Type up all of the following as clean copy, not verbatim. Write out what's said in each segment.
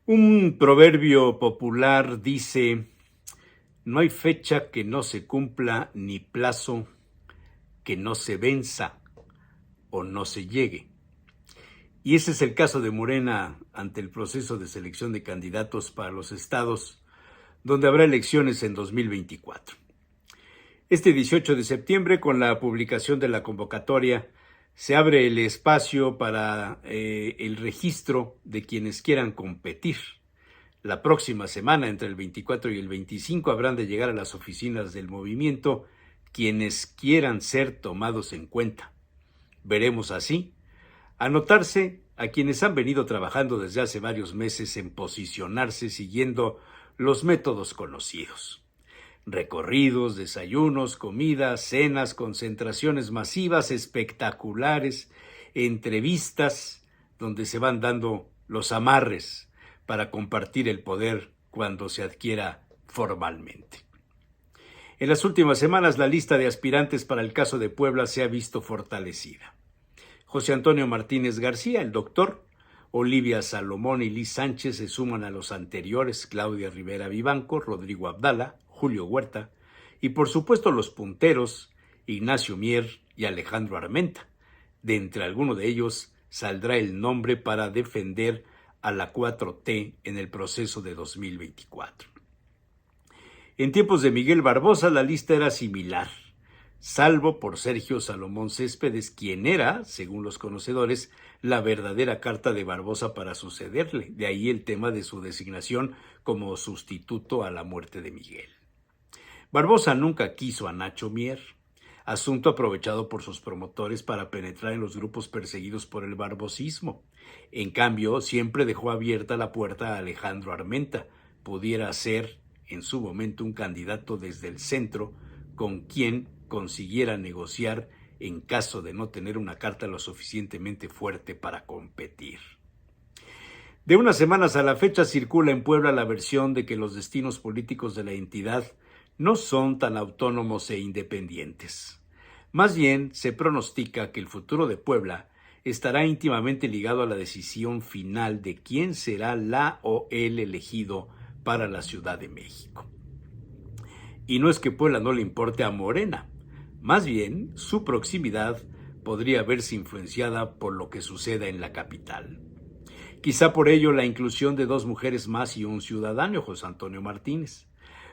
Un proverbio popular dice: no hay fecha que no se cumpla ni plazo que no se venza o no se llegue. Y ese es el caso de Morena ante el proceso de selección de candidatos para los estados donde habrá elecciones en 2024. Este 18 de septiembre, con la publicación de la convocatoria, se abre el espacio para el registro de quienes quieran competir. La próxima semana, entre el 24 y el 25, habrán de llegar a las oficinas del movimiento quienes quieran ser tomados en cuenta. Veremos así anotarse a quienes han venido trabajando desde hace varios meses en posicionarse siguiendo los métodos conocidos. Recorridos, desayunos, comidas, cenas, concentraciones masivas, espectaculares, entrevistas, donde se van dando los amarres para compartir el poder cuando se adquiera formalmente. En las últimas semanas, la lista de aspirantes para el caso de Puebla se ha visto fortalecida. José Antonio Martínez García, el doctor, Olivia Salomón y Liz Sánchez se suman a los anteriores: Claudia Rivera Vivanco, Rodrigo Abdala, Julio Huerta y por supuesto los punteros Ignacio Mier y Alejandro Armenta. De entre alguno de ellos saldrá el nombre para defender a la 4T en el proceso de 2024. En tiempos de Miguel Barbosa la lista era similar, salvo por Sergio Salomón Céspedes, quien era, según los conocedores, la verdadera carta de Barbosa para sucederle. De ahí el tema de su designación como sustituto a la muerte de Miguel. Barbosa nunca quiso a Nacho Mier, asunto aprovechado por sus promotores para penetrar en los grupos perseguidos por el barbosismo. En cambio, siempre dejó abierta la puerta a Alejandro Armenta, pudiera ser en su momento un candidato desde el centro con quien consiguiera negociar en caso de no tener una carta lo suficientemente fuerte para competir. De unas semanas a la fecha circula en Puebla la versión de que los destinos políticos de la entidad no son tan autónomos e independientes. Más bien, se pronostica que el futuro de Puebla estará íntimamente ligado a la decisión final de quién será la o el elegido para la Ciudad de México. Y no es que Puebla no le importe a Morena, más bien su proximidad podría verse influenciada por lo que suceda en la capital. Quizá por ello la inclusión de dos mujeres más y un ciudadano, José Antonio Martínez.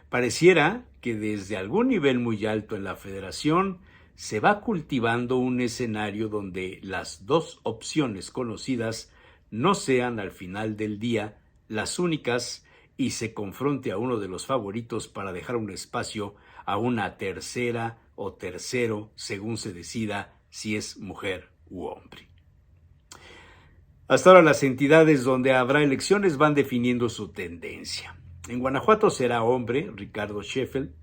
Pareciera que desde algún nivel muy alto en la federación se va cultivando un escenario donde las dos opciones conocidas no sean al final del día las únicas y se confronte a uno de los favoritos para dejar un espacio a una tercera o tercero según se decida si es mujer u hombre. Hasta ahora las entidades donde habrá elecciones van definiendo su tendencia. En Guanajuato será hombre, Ricardo Sheffield;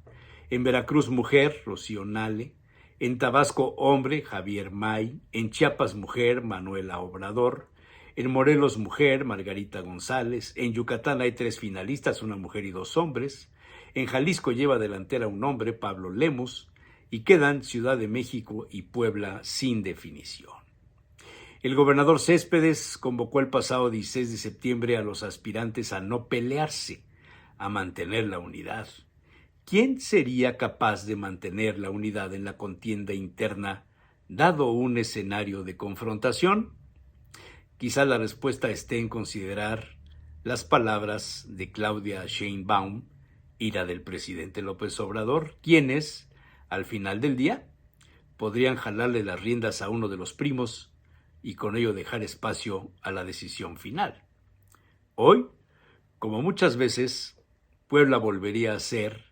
en Veracruz mujer, Rocío Nale; en Tabasco hombre, Javier May; en Chiapas mujer, Manuela Obrador; en Morelos mujer, Margarita González; en Yucatán hay 3 finalistas, una mujer y 2 hombres; en Jalisco lleva delantera un hombre, Pablo Lemus, y quedan Ciudad de México y Puebla sin definición. El gobernador Céspedes convocó el pasado 16 de septiembre a los aspirantes a no pelearse, a mantener la unidad. ¿Quién sería capaz de mantener la unidad en la contienda interna, dado un escenario de confrontación? Quizá la respuesta esté en considerar las palabras de Claudia Sheinbaum y la del presidente López Obrador, quienes, al final del día, podrían jalarle las riendas a uno de los primos y con ello dejar espacio a la decisión final. Hoy, como muchas veces, Puebla volvería a ser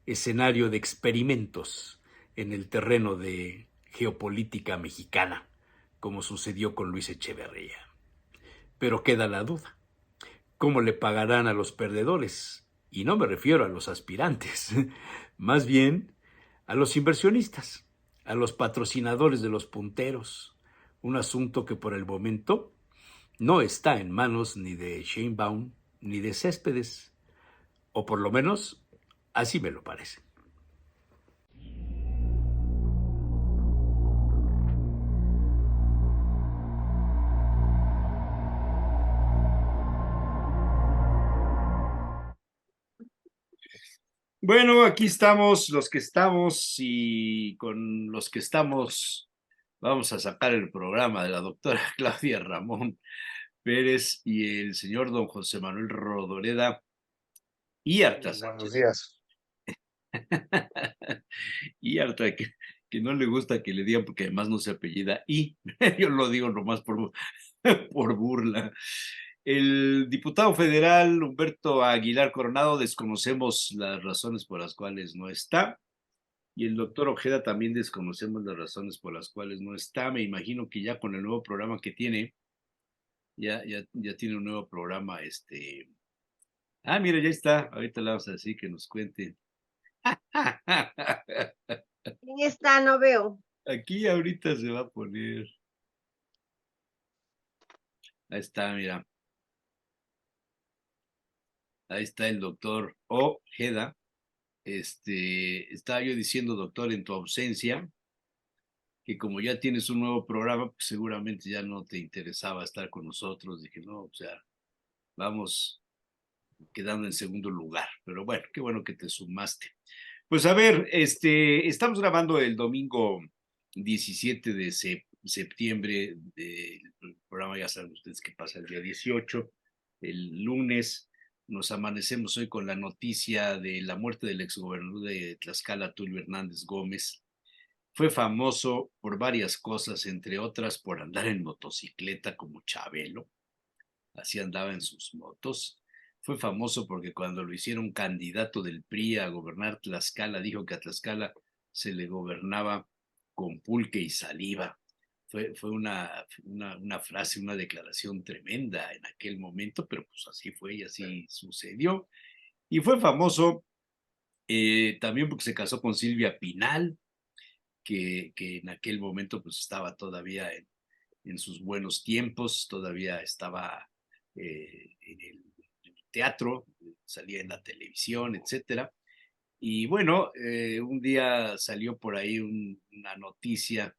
escenario de experimentos en el terreno de geopolítica mexicana, como sucedió con Luis Echeverría. Pero queda la duda: ¿cómo le pagarán a los perdedores? Y no me refiero a los aspirantes, más bien a los inversionistas, a los patrocinadores de los punteros, un asunto que por el momento no está en manos ni de Sheinbaum ni de Céspedes, o por lo menos así me lo parece. Bueno, aquí estamos los que estamos y con los que estamos vamos a sacar el programa de la doctora Claudia Ramón Pérez y el señor don José Manuel Rodoreda y Arta Buenos Sánchez. días. Y Arta que no le gusta que le digan porque además no se apellida y yo lo digo nomás por burla. El diputado federal Humberto Aguilar Coronado, desconocemos las razones por las cuales no está. Y el doctor Ojeda también desconocemos las razones por las cuales no está. Me imagino que ya con el nuevo programa que tiene, ya tiene un nuevo programa. Ah, mira, ya está. Ahorita le vamos a decir que nos cuente. ¿Quién está? No veo. Aquí ahorita se va a poner. Ahí está, mira. Ahí está el doctor Ojeda. Estaba yo diciendo, doctor, en tu ausencia, que como ya tienes un nuevo programa, pues seguramente ya no te interesaba estar con nosotros. Dije, no, o sea, vamos quedando en segundo lugar. Pero bueno, qué bueno que te sumaste. Pues a ver, estamos grabando el domingo 17 de septiembre. El programa ya saben ustedes que pasa el día 18. El lunes nos amanecemos hoy con la noticia de la muerte del exgobernador de Tlaxcala, Tulio Hernández Gómez. Fue famoso por varias cosas, entre otras por andar en motocicleta como Chabelo, así andaba en sus motos. Fue famoso porque cuando lo hicieron candidato del PRI a gobernar Tlaxcala, dijo que a Tlaxcala se le gobernaba con pulque y saliva. Fue una frase, una declaración tremenda en aquel momento, pero pues así fue y así sucedió. Y fue famoso también porque se casó con Silvia Pinal, que en aquel momento pues estaba todavía en sus buenos tiempos, todavía estaba en el teatro, salía en la televisión, etcétera. Y bueno, un día salió por ahí una noticia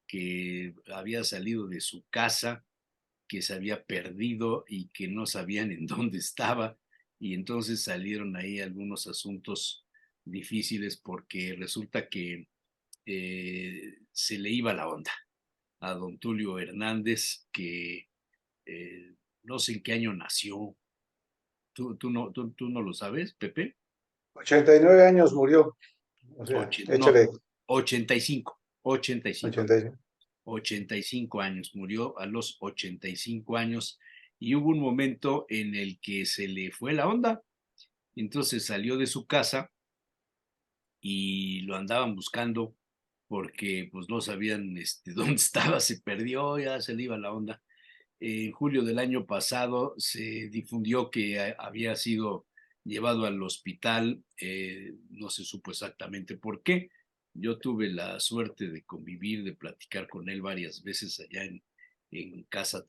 que había salido de su casa, que se había perdido y que no sabían en dónde estaba. Y entonces salieron ahí algunos asuntos difíciles porque resulta que se le iba la onda a don Tulio Hernández, que no sé en qué año nació. ¿Tú no lo sabes, Pepe? 89 años murió. O sea, No, échale 85, 85, 89. 85 años, murió a los 85 años y hubo un momento en el que se le fue la onda, entonces salió de su casa y lo andaban buscando porque pues no sabían dónde estaba, se perdió, ya se le iba la onda. En julio del año pasado se difundió que había sido llevado al hospital, no se supo exactamente por qué. Yo tuve la suerte de convivir, de platicar con él varias veces allá en Casa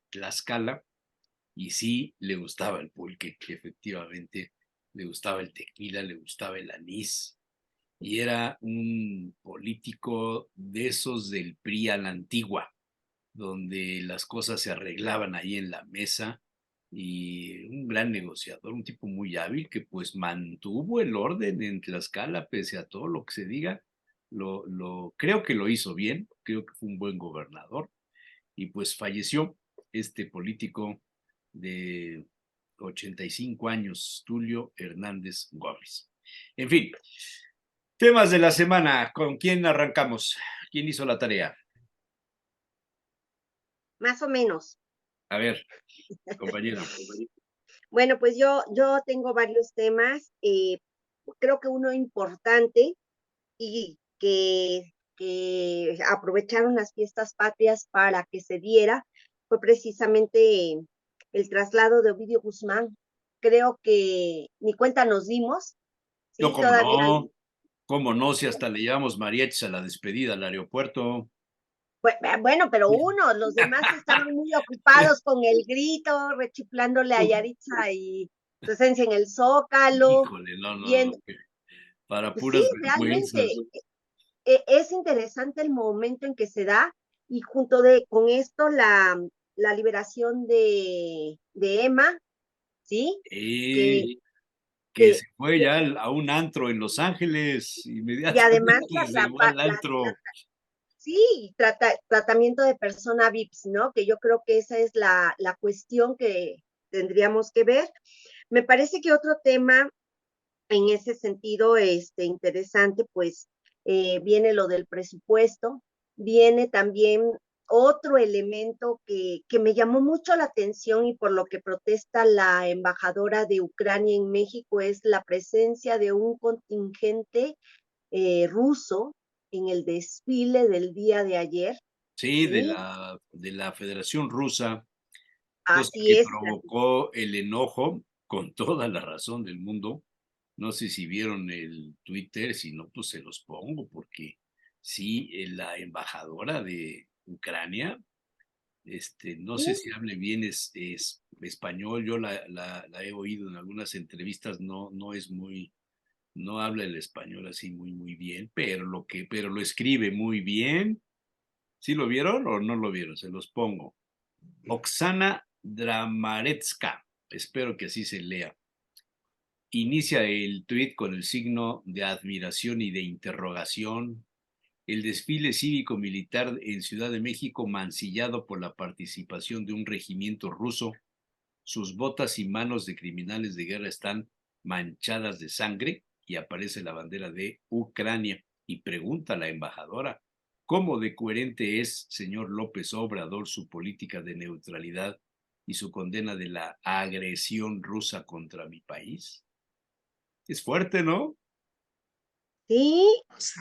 Tlaxcala, y sí le gustaba el pulque, efectivamente, le gustaba el tequila, le gustaba el anís, y era un político de esos del PRI a la antigua, donde las cosas se arreglaban ahí en la mesa, y un gran negociador, un tipo muy hábil que pues mantuvo el orden en Tlaxcala pese a todo lo que se diga. Creo que lo hizo bien, creo que fue un buen gobernador y pues falleció este político de 85 años, Tulio Hernández Gómez. En fin, temas de la semana. ¿Con quién arrancamos? ¿Quién hizo la tarea? Más o menos. A ver, compañera. Bueno, pues yo tengo varios temas. Creo que uno importante y que aprovecharon las fiestas patrias para que se diera fue precisamente el traslado de Ovidio Guzmán. Creo que ni cuenta nos dimos, No, ¿sí? Todavía. cómo no, si hasta le llevamos mariachis a la despedida al aeropuerto. Bueno, pero los demás estaban muy ocupados con el grito, rechiflándole a Yaritza y su esencia en el Zócalo, Híjole, no, no, no, viendo, para pues sí, puras realmente vergüenzas. es interesante el momento en que se da y con esto la liberación de Emma, ¿sí? Que, Sí, que se fue ya a un antro en Los Ángeles, y además inmediatamente se fue al antro. sí, tratamiento de persona VIPs, ¿no? Que yo creo que esa es la cuestión que tendríamos que ver. Me parece que otro tema en ese sentido interesante, pues viene lo del presupuesto, viene también otro elemento que me llamó mucho la atención y por lo que protesta la embajadora de Ucrania en México es la presencia de un contingente ruso en el desfile del día de ayer. Sí, ¿Sí? de la Federación Rusa, cosa Así que es. provocó el enojo con toda la razón del mundo. No sé si vieron el Twitter, si no, pues se los pongo, porque sí, la embajadora de Ucrania, no sé ¿Sí? si hable bien es español, yo la he oído en algunas entrevistas, no es muy, no habla el español así muy bien, pero lo escribe muy bien. ¿Sí lo vieron o no lo vieron? Se los pongo. Oksana Dramaretska, espero que así se lea. Inicia el tuit con el signo de admiración y de interrogación. El desfile cívico-militar en Ciudad de México mancillado por la participación de un regimiento ruso. Sus botas y manos de criminales de guerra están manchadas de sangre y aparece la bandera de Ucrania. Y pregunta a la embajadora, ¿cómo de coherente es, señor López Obrador, su política de neutralidad y su condena de la agresión rusa contra mi país? Es fuerte, ¿no? Sí,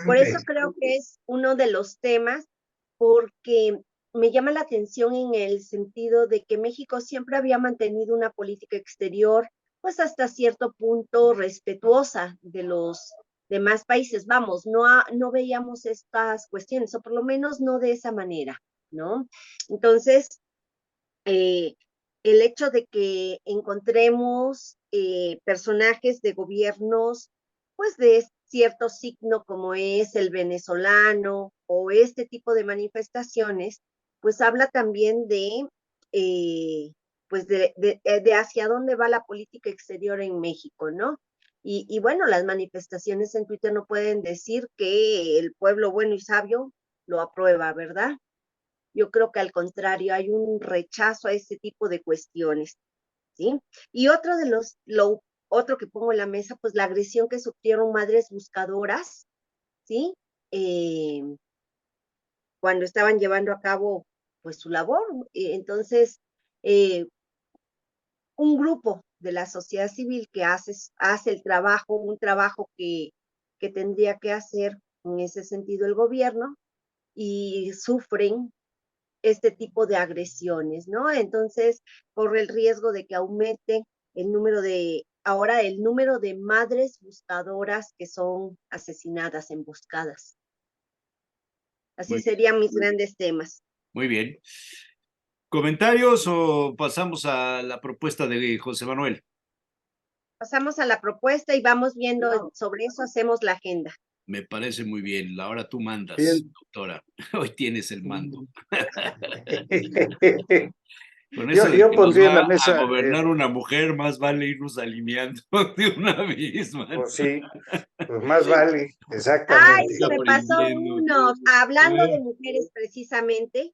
por eso Bastante. creo que es uno de los temas, porque me llama la atención en el sentido de que México siempre había mantenido una política exterior, pues hasta cierto punto respetuosa de los demás países. Vamos, no veíamos estas cuestiones, o por lo menos no de esa manera, ¿no? Entonces, eh, el hecho de que encontremos personajes de gobiernos, pues de cierto signo como es el venezolano o este tipo de manifestaciones, pues habla también eh, pues de hacia dónde va la política exterior en México, ¿no? Y bueno, las manifestaciones en Twitter no pueden decir que el pueblo bueno y sabio lo aprueba, ¿verdad? Yo creo que al contrario, hay un rechazo a ese tipo de cuestiones, ¿sí? Y otro otro que pongo en la mesa, pues la agresión que sufrieron madres buscadoras, ¿sí? Eh, Cuando estaban llevando a cabo, pues su labor. Entonces, eh, un grupo de la sociedad civil que hace el trabajo, un trabajo que tendría que hacer en ese sentido el gobierno, y sufren este tipo de agresiones, ¿no? Entonces, corre el riesgo de que aumente ahora el número de madres buscadoras que son asesinadas, emboscadas. Así Muy, serían mis grandes temas. muy bien. ¿Comentarios o pasamos a la propuesta de José Manuel? Pasamos a la propuesta y vamos viendo sobre eso, hacemos la agenda. Me parece muy bien. Ahora tú mandas, Bien. doctora. Hoy tienes el mando. Con eso de Yo que nos pondría en va la a mesa, gobernar una mujer, más vale irnos alineando de una vez, man. pues sí, pues más vale, Ay, exactamente. se me pasó Aprendiendo. uno. Hablando de Eh, mujeres precisamente,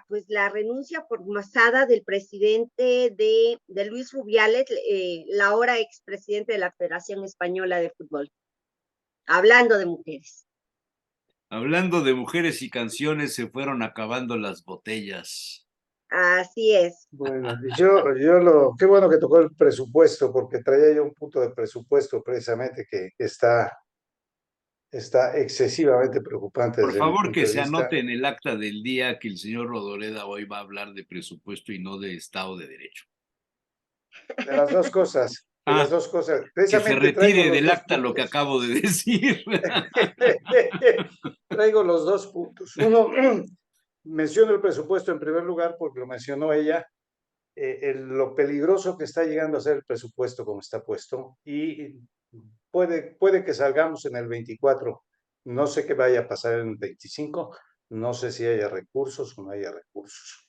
pues la renuncia forzada del presidente de Luis Rubiales, la ahora expresidente de la Federación Española de Fútbol. Hablando de mujeres. Hablando de mujeres y canciones, se fueron acabando las botellas. Así es. Bueno, qué bueno que tocó el presupuesto, porque traía yo un punto de presupuesto precisamente que está excesivamente preocupante Por desde mi favor, punto que de se vista, anote en el acta del día que el señor Rodoreda hoy va a hablar de presupuesto y no de Estado de Derecho. de las dos cosas, de las Ah, dos cosas. que se Precisamente traigo retire los del dos acta lo que puntos. acabo de decir. Traigo los dos puntos. Uno, menciono el presupuesto en primer lugar porque lo mencionó ella, lo peligroso que está llegando a ser el presupuesto como está puesto y puede que salgamos en el 24. No sé qué vaya a pasar en el 25. No sé si haya recursos o no haya recursos.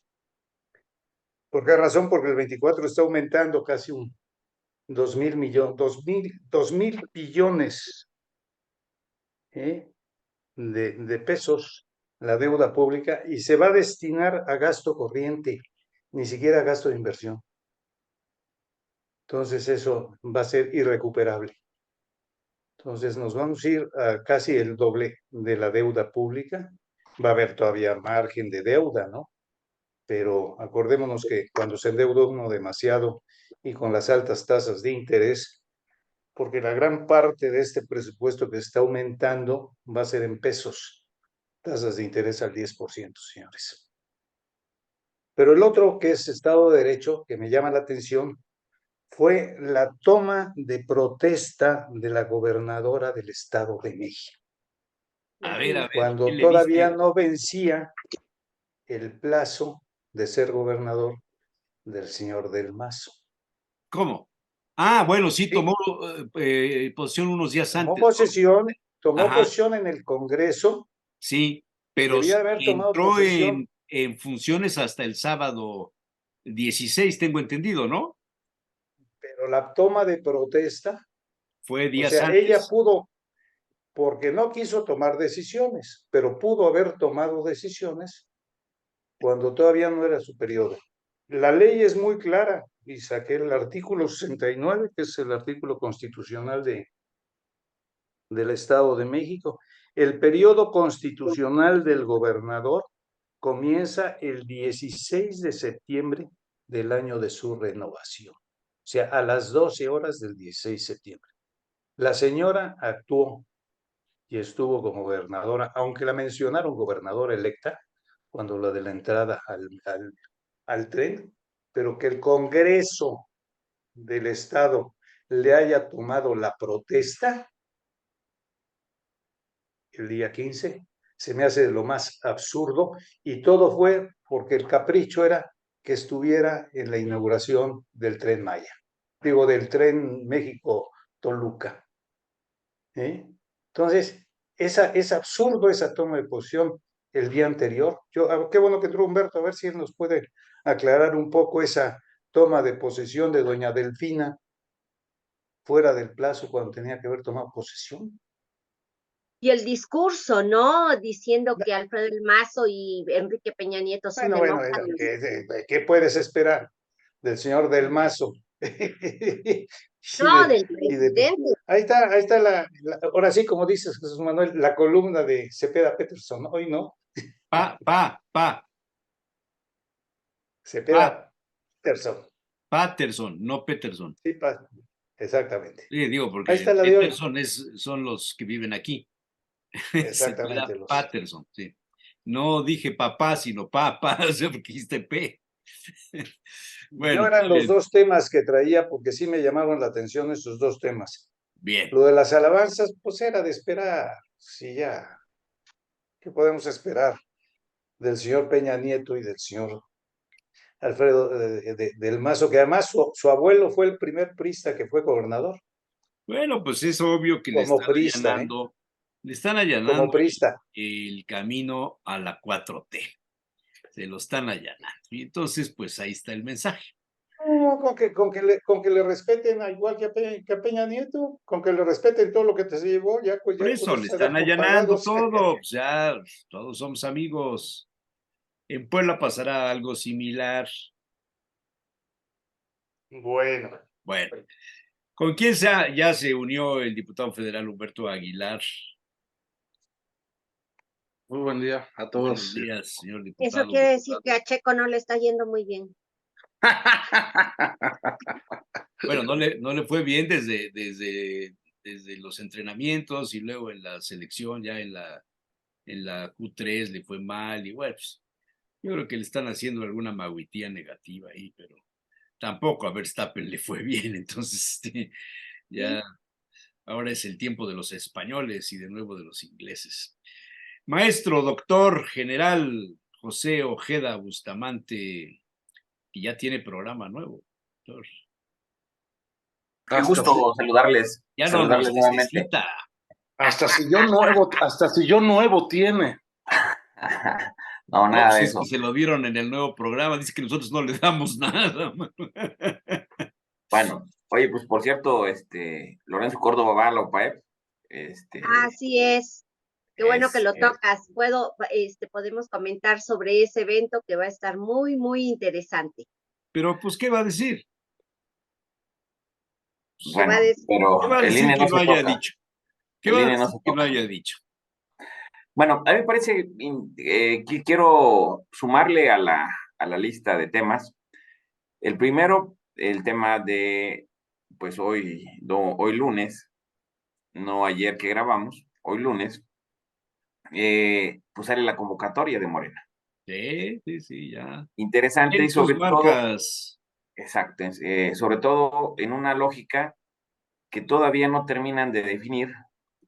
¿Por qué razón? Porque el 24 está aumentando casi 2,000 billones de pesos la deuda pública y se va a destinar a gasto corriente, ni siquiera a gasto de inversión. Entonces eso va a ser irrecuperable. Entonces nos vamos a ir a casi el doble de la deuda pública. Va a haber todavía margen de deuda, ¿no? Pero acordémonos que cuando se endeuda uno demasiado y con las altas tasas de interés, porque la gran parte de este presupuesto que está aumentando va a ser en pesos, tasas de interés al 10%, señores. Pero el otro, que es Estado de Derecho, que me llama la atención, fue la toma de protesta de la gobernadora del Estado de México. A ver, ¿qué Cuando le todavía viste? no vencía el plazo de ser gobernador del señor Del Mazo. ¿Cómo? Ah, bueno, sí, Sí, tomó posesión unos días tomó antes, ¿no? posesión, tomó Ajá, posesión en el Congreso, sí, pero debía haber tomado entró posesión, en funciones hasta el sábado 16, tengo entendido, ¿no? pero la toma de protesta, Fue o días sea, ella antes. pudo, porque no quiso tomar decisiones, pero pudo haber tomado decisiones cuando todavía no era su periodo. La ley es muy clara y saqué el artículo 69, que es el artículo constitucional del Estado de México. El periodo constitucional del gobernador comienza el 16 de septiembre del año de su renovación, o sea, a las 12 horas del 16 de septiembre. La señora actuó y estuvo como gobernadora, aunque la mencionaron gobernadora electa, cuando la de la entrada al tren, pero que el Congreso del Estado le haya tomado la protesta el día 15, se me hace de lo más absurdo, y todo fue porque el capricho era que estuviera en la inauguración del Tren Maya, digo, del Tren México-Toluca. Entonces, es absurdo esa toma de posición el día anterior. Qué bueno que entró Humberto, a ver si él nos puede aclarar un poco esa toma de posesión de doña Delfina fuera del plazo cuando tenía que haber tomado posesión. Y el discurso, ¿no? Diciendo que Alfredo del Mazo y Enrique Peña Nieto son Bueno, demócratas. ¿qué puedes esperar del señor Del Mazo? No, del Y de, presidente. ahí está ahora sí, como dices, Jesús Manuel, la columna de Cepeda Peterson, hoy no, Pa, Cepeda Peterson, Patterson, no Peterson. sí, exactamente. Sí, digo, Ahí porque está la de hoy, Peterson son los que viven aquí. Se exactamente, queda Patterson, sí. No dije papá, sino papa, o sea, porque dijiste P. Yo Bueno, eran los dos temas que traía porque sí me llamaron la atención esos dos temas. bien. Lo de las alabanzas, pues era de esperar, sí, ya, ¿qué podemos esperar del señor Peña Nieto y del señor Alfredo del Mazo, que además su abuelo fue el primer priista que fue gobernador, Bueno, pues es obvio que como priista, le están como allanando priista. el camino a la 4T. Se lo están allanando. Y entonces, pues ahí está el mensaje. No, con que le respeten igual que a Peña Nieto, con que le respeten todo lo que te se llevó, ya, pues, Por ya con eso eso le se da están por allanando pagados. todo. Pues ya todos somos amigos. En Puebla pasará algo similar. Bueno, Bueno, ¿con quién ya se unió el diputado federal Humberto Aguilar? Muy buen día a Buenos todos. días, señor Eso diputado. quiere decir que a Checo no le está yendo muy bien. Bueno, no le fue bien desde los entrenamientos y luego en la selección, ya en la Q3 le fue mal y bueno, pues, yo creo que le están haciendo alguna maguitía negativa ahí, pero tampoco a Verstappen le fue bien, entonces ya ahora es el tiempo de los españoles y de nuevo de los ingleses. Maestro, doctor, general José Ojeda Bustamante, que ya tiene programa nuevo. Doctor. Qué gusto saludarles, Ya no nos saludarles nuevamente. necesita. Hasta si yo nuevo tiene. No, No, nada pues de es que eso. se lo dieron en el nuevo programa, dice que nosotros no le damos nada. Bueno, Oye, pues por cierto, Lorenzo Córdoba va a la OPAEP. Así es. Qué bueno que Es, lo tocas. Podemos comentar sobre ese evento que va a estar muy, muy interesante. Pero, pues, ¿qué va a decir? ¿Qué va a bueno, decir? pero ¿Qué va a el decir INE que no no se haya toca. dicho? ¿Qué El va a INE no decir se que no toca. haya dicho? Bueno, a mí me parece que quiero sumarle a la lista de temas. El primero, el tema de, pues hoy, hoy lunes, no ayer que grabamos, hoy lunes, pues sale la convocatoria de Morena. Sí, ya. Interesante y En tus sobre todo, marcas. exacto, sobre todo en una lógica que todavía no terminan de definir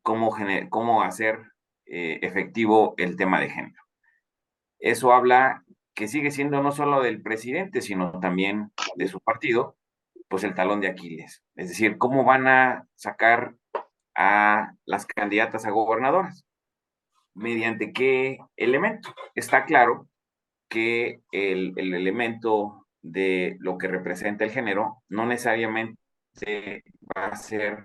cómo hacer efectivo el tema de género. Eso habla que sigue siendo no solo del presidente, sino también de su partido, pues el talón de Aquiles. Es decir, cómo van a sacar a las candidatas a gobernadoras, mediante qué elemento. Está claro que el elemento de lo que representa el género no necesariamente va a ser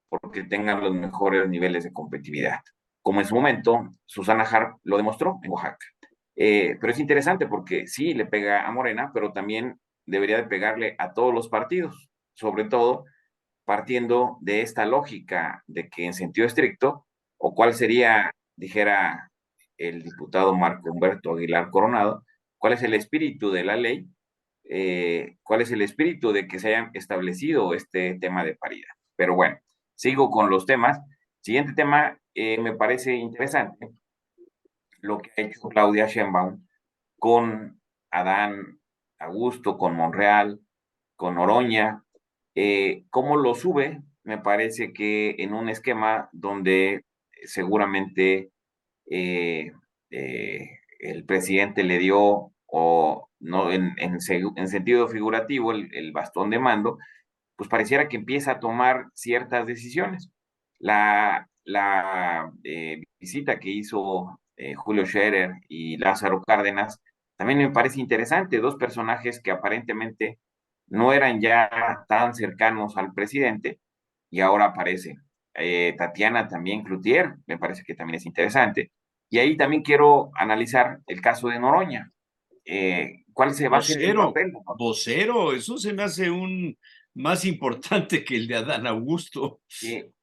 porque tengan los mejores niveles de competitividad. Como en su momento, Susana Harp lo demostró en Oaxaca. Pero es interesante porque sí le pega a Morena, pero también debería de pegarle a todos los partidos, sobre todo partiendo de esta lógica de que en sentido estricto, o cuál sería, dijera el diputado Marco Humberto Aguilar Coronado, cuál es el espíritu de la ley, cuál es el espíritu de que se haya establecido este tema de paridad. Pero bueno, sigo con los temas. Siguiente tema, me parece interesante lo que ha hecho Claudia Sheinbaum con Adán Augusto, con Monreal, con Oroña, cómo lo sube, me parece que en un esquema donde seguramente eh, el presidente le dio, o no, en sentido figurativo, el bastón de mando, pues pareciera que empieza a tomar ciertas decisiones. La visita que hizo Julio Scherer y Lázaro Cárdenas también me parece interesante, dos personajes que aparentemente no eran ya tan cercanos al presidente y ahora aparecen. Tatiana también Cloutier, me parece que también es interesante. Y ahí también quiero analizar el caso de Noroña. ¿Cuál se va a ser el Vocero, papel de Noroña? vocero, eso se me hace un más importante que el de Adán Augusto,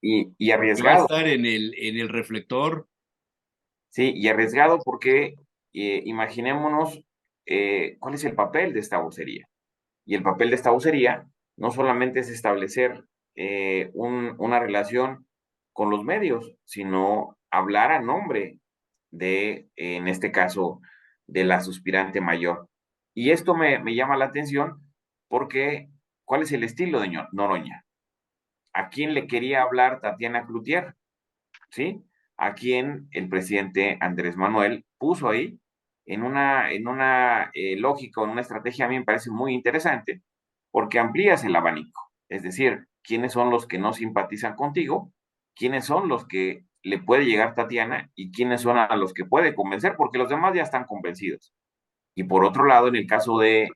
Y que va a arriesgado, estar en el reflector. ¿sí? Y arriesgado porque imaginémonos cuál es el papel de esta vocería. Y el papel de esta vocería no solamente es establecer una relación con los medios, sino hablar a nombre de, en este caso, de la suspirante mayor. Y esto me llama la atención porque, ¿cuál es el estilo de Noroña? ¿A quién le quería hablar Tatiana Cloutier? ¿Sí? A quien el presidente Andrés Manuel puso ahí en una lógica, en una estrategia, a mí me parece muy interesante, porque amplías el abanico. Es decir, quiénes son los que no simpatizan contigo, quiénes son los que le puede llegar Tatiana y quiénes son a los que puede convencer, porque los demás ya están convencidos. Y por otro lado, en el caso de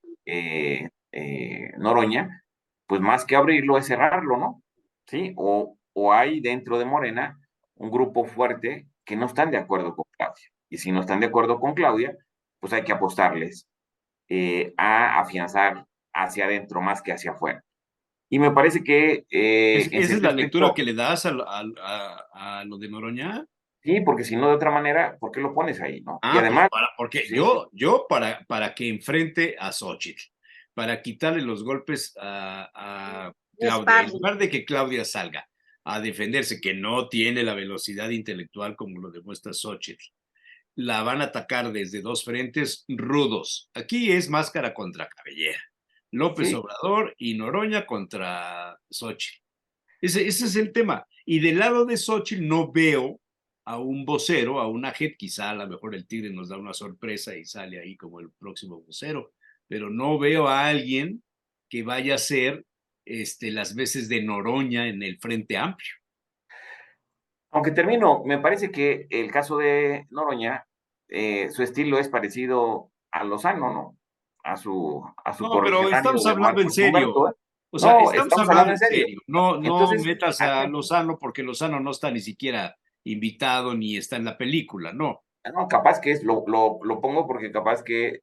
Noroña, pues más que abrirlo es cerrarlo, ¿no? ¿Sí? O hay dentro de Morena un grupo fuerte que no están de acuerdo con Claudia. Y si no están de acuerdo con Claudia, pues hay que apostarles a afianzar hacia adentro más que hacia afuera. Y me parece que en ¿Esa es sentido la lectura estricto, que le das a lo de Noroña? sí, porque si no de otra manera, ¿por qué lo pones ahí, no? Y Pues además, porque sí, yo para que enfrente a Xochitl, para quitarle los golpes a Claudia, en Sparring. lugar de que Claudia salga a defenderse, que no tiene la velocidad intelectual como lo demuestra Xochitl, la van a atacar desde dos frentes rudos. Aquí es máscara contra cabellera. López sí, Obrador y Noroña contra Xochitl. Ese es el tema. Y del lado de Xochitl no veo a un vocero, a una JEP, quizá a lo mejor el Tigre nos da una sorpresa y sale ahí como el próximo vocero, pero no veo a alguien que vaya a ser las veces de Noroña en el Frente Amplio. aunque termino, me parece que el caso de Noroña, su estilo es parecido a Lozano, ¿no? A su No, pero correligionario estamos hablando en Marcos Humberto, serio. ¿eh? O sea, No, estamos estamos hablando hablando en en serio. serio. No, no Entonces, metas a alguien, Lozano porque Lozano no está ni siquiera invitado ni está en la película, no. no, capaz que es, lo pongo porque capaz que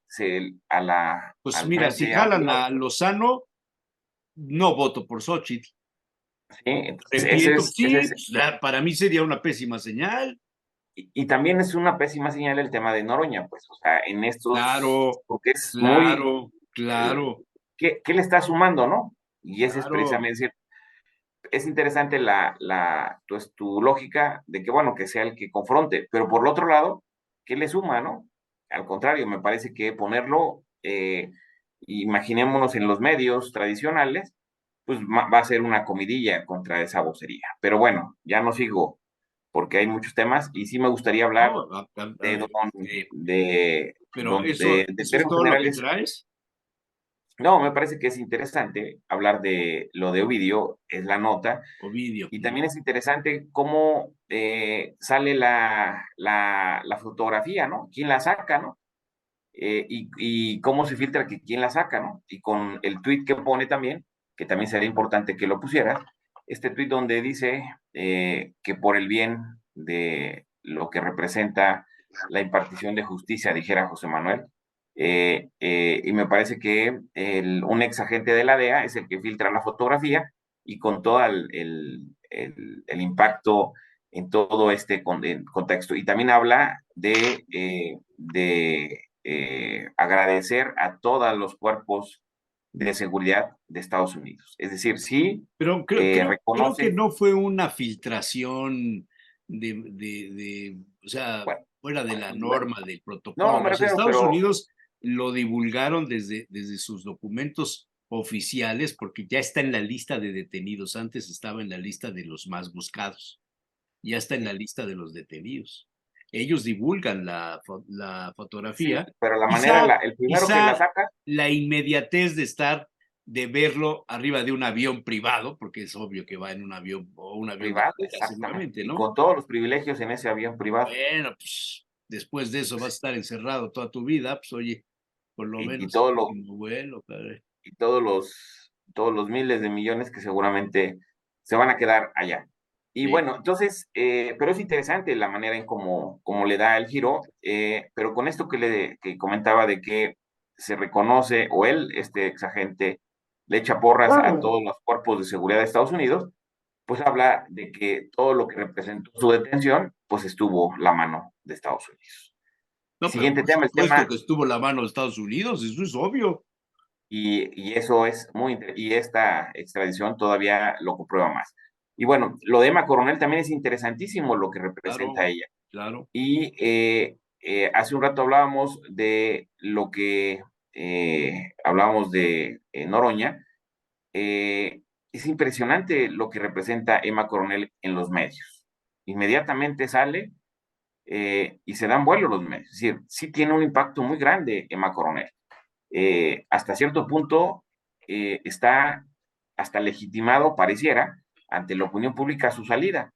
Pues al mira, si Frente jalan Amplio, a Lozano, no voto por Xochitl. ¿sí? Entonces, Repito, ese sí, es, pues, para mí sería una pésima señal. y también es una pésima señal el tema de Noroña, pues, o sea, en estos, Claro, porque es muy, claro, el- claro, ¿qué le está sumando, no? Y ese es claro. precisamente, decir, es interesante pues, tu lógica de que, bueno, que sea el que confronte, pero por el otro lado, ¿qué le suma, no? Al contrario, me parece que ponerlo, imaginémonos en los medios tradicionales, pues va a ser una comidilla contra esa vocería. Pero bueno, ya no sigo porque hay muchos temas y sí me gustaría hablar No, a de, ver, pero de eso es términos todo lo que generales. traes, No, me parece que es interesante hablar de lo de Ovidio, es la nota, Ovidio. y también es interesante cómo sale la fotografía, ¿no? ¿Quién la saca, no? Y cómo se filtra que quién la saca, ¿no? Y con el tweet que pone también, que también sería importante que lo pusiera, este tweet donde dice que por el bien de lo que representa la impartición de justicia, dijera José Manuel, y me parece que un ex agente de la DEA es el que filtra la fotografía y con todo el impacto en todo este contexto. Y también habla de agradecer a todos los cuerpos de seguridad de Estados Unidos. Es decir, sí Pero creo que reconoce, no fue una filtración o sea, bueno, fuera de la bueno, norma del no protocolo. me Los refiero, Estados pero Unidos lo divulgaron desde sus documentos oficiales porque ya está en la lista de detenidos. Antes estaba en la lista de los más buscados. Ya está en la lista de los detenidos. Ellos divulgan la sí, fotografía. pero la manera, Quizá, el primero que la quizá saca, la inmediatez de verlo arriba de un avión privado, porque es obvio que va en un avión o un avión de privado, carga exactamente, seguramente, y ¿no? con todos los privilegios en ese avión privado, Bueno, pues después de eso vas a estar encerrado toda tu vida, pues oye, por lo y, y menos el todo lo, último vuelo, padre. y todos los miles de millones que seguramente se van a quedar allá. Y Sí, bueno, entonces, pero es interesante la manera en cómo le da el giro, pero con esto que comentaba de que se reconoce, o él, este exagente, le echa porras a todos los cuerpos de seguridad de Estados Unidos, pues habla de que todo lo que representó su detención, pues estuvo la mano de Estados Unidos. no, pero Siguiente por tema, el supuesto tema que estuvo la mano de Estados Unidos, eso es obvio. y eso es y esta extradición todavía lo comprueba más. Y bueno, lo de Emma Coronel también es interesantísimo lo que Claro, representa ella. claro. Y hace un rato hablábamos de lo que hablábamos de Noroña. Es impresionante lo que representa Emma Coronel en los medios. Inmediatamente sale y se dan vuelo los medios. Es decir, sí tiene un impacto muy grande Emma Coronel. Hasta cierto punto está hasta legitimado, pareciera, ante la opinión pública su salida.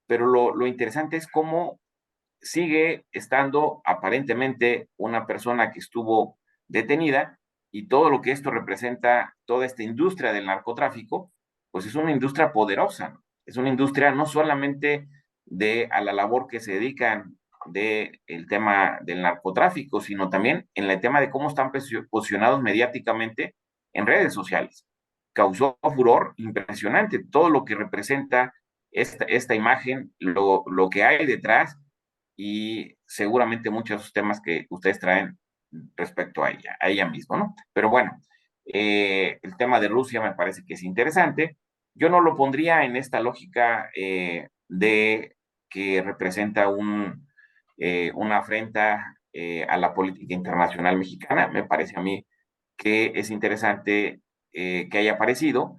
Pero lo interesante es cómo sigue estando aparentemente una persona que estuvo detenida y todo lo que esto representa, toda esta industria del narcotráfico, pues es una industria poderosa, ¿no? Es una industria no solamente a la labor que se dedican el tema del narcotráfico, sino también en el tema de cómo están posicionados mediáticamente en redes sociales. Causó furor impresionante todo lo que representa esta imagen, lo que hay detrás y seguramente muchos de esos temas que ustedes traen respecto a ella misma, ¿no? Pero bueno, el tema de Rusia me parece que es interesante. Yo no lo pondría en esta lógica de que representa una afrenta a la política internacional mexicana. Me parece a mí que es interesante que haya aparecido,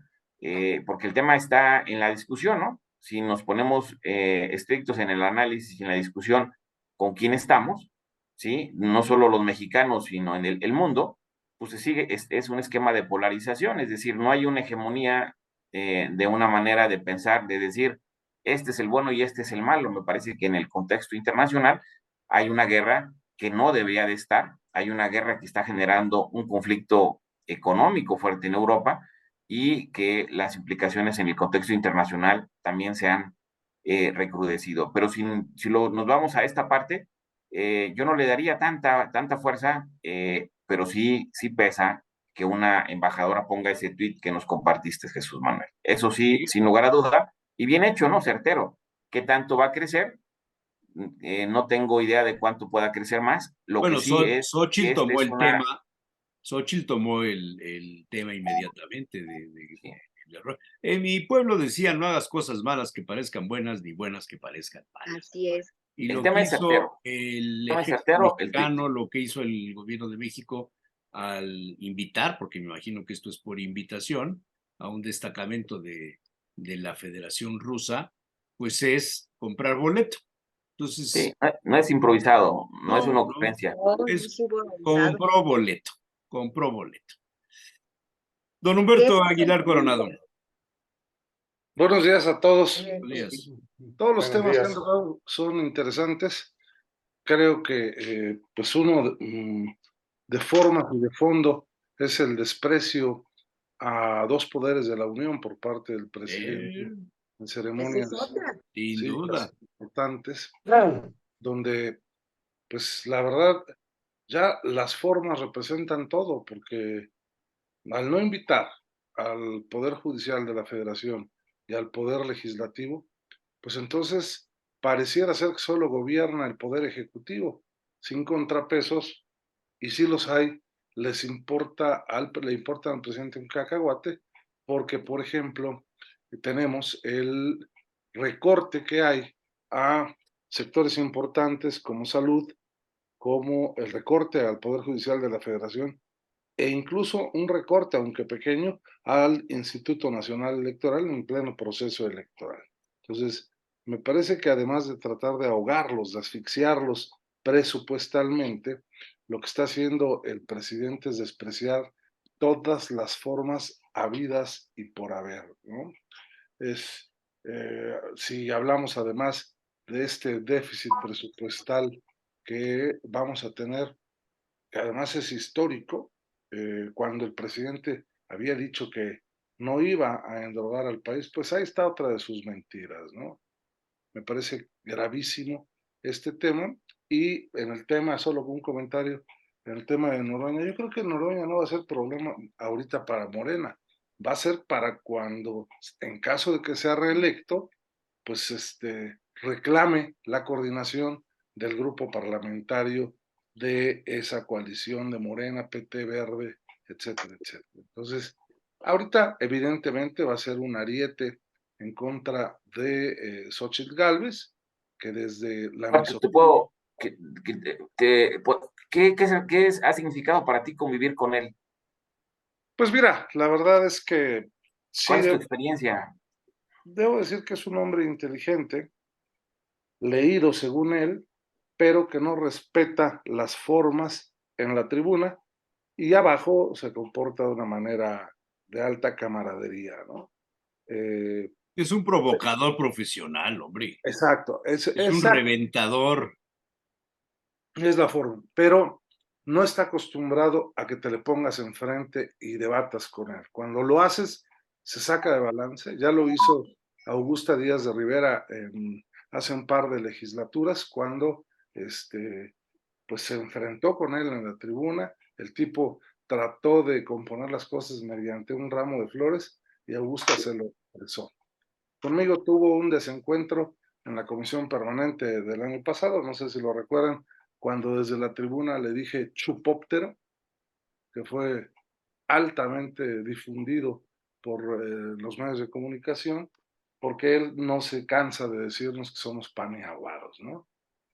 porque el tema está en la discusión, ¿no? Si nos ponemos estrictos en el análisis y en la discusión con quién estamos, ¿sí? No solo los mexicanos, sino en el mundo, pues se sigue, es un esquema de polarización, es decir, no hay una hegemonía de una manera de pensar, de decir, este es el bueno y este es el malo. Me parece que en el contexto internacional hay una guerra que no debería de estar, hay una guerra que está generando un conflicto económico fuerte en Europa y que las implicaciones en el contexto internacional también se han recrudecido. Pero nos vamos a esta parte, yo no le daría tanta fuerza, pero sí pesa que una embajadora ponga ese tweet que nos compartiste, Jesús Manuel. Eso sí, sin lugar a duda, y bien hecho, ¿no? Certero. ¿Qué tanto va a crecer? No tengo idea de cuánto pueda crecer más. Lo que Bueno, sí es que Xochitl esta tomó es el tema, una... Xochitl tomó el tema inmediatamente Sí. del error. En mi pueblo decían, no hagas cosas malas que parezcan buenas, ni buenas que parezcan malas. Así es. Y El lo que tema es hizo certero. el El tema es ejército certero, el tweet. mexicano, lo que hizo el gobierno de México al invitar, porque me imagino que esto es por invitación, a un destacamento de la Federación Rusa, pues es comprar boleto. Sí, Entonces, no es improvisado, no es no, una no, ocurrencia. No, no es es involuntado. compró boleto, compró boleto. Don Que Humberto ese es el Aguilar Coronado, punto. Buenos días a todos. buenos días. Todos los Buenos temas que han días. tocado son interesantes. Creo que pues uno de forma y de fondo es el desprecio a dos poderes de la Unión por parte del presidente Eh, en Esa es ceremonias otra. sin duda. cívicas importantes, Claro. donde pues la verdad ya las formas representan todo, porque al no invitar al Poder Judicial de la Federación y al Poder Legislativo, pues entonces pareciera ser que solo gobierna el Poder Ejecutivo, sin contrapesos, y si los hay, le importa al presidente un cacahuate, porque, por ejemplo, tenemos el recorte que hay a sectores importantes como salud, como el recorte al Poder Judicial de la Federación, e incluso un recorte, aunque pequeño, al Instituto Nacional Electoral en pleno proceso electoral. Entonces, me parece que además de tratar de ahogarlos, de asfixiarlos presupuestalmente, lo que está haciendo el presidente es despreciar todas las formas habidas y por haber, ¿no? Si hablamos además de este déficit presupuestal que vamos a tener, que además es histórico, cuando el presidente había dicho que no iba a endrogar al país, pues ahí está otra de sus mentiras, ¿no? Me parece gravísimo este tema. Y en el tema, solo un comentario, en el tema de Noroña, yo creo que Noroña no va a ser problema ahorita para Morena, va a ser para cuando, en caso de que sea reelecto, pues reclame la coordinación del grupo parlamentario de esa coalición de Morena, PT Verde, etcétera, etcétera. Entonces, ahorita evidentemente va a ser un ariete en contra de Xochitl Gálvez, que desde la Marcos, te misoginia. puedo, ¿qué ha significado para ti convivir con él? Pues mira, la verdad es que sí, ¿Cuál es tu experiencia? debo decir que es un hombre inteligente, leído según él, pero que no respeta las formas en la tribuna y abajo se comporta de una manera de alta camaradería, ¿no? Eh, Es un provocador profesional, hombre. exacto, Es un reventador. es la forma, pero no está acostumbrado a que te le pongas enfrente y debatas con él. Cuando lo haces, se saca de balance. Ya lo hizo Augusta Díaz de Rivera hace un par de legislaturas, cuando pues se enfrentó con él en la tribuna. El tipo trató de componer las cosas mediante un ramo de flores y Augusta se lo expresó. Conmigo tuvo un desencuentro en la comisión permanente del año pasado, no sé si lo recuerdan, cuando desde la tribuna le dije chupóptero, que fue altamente difundido por los medios de comunicación, porque él no se cansa de decirnos que somos pan y aguados, ¿no?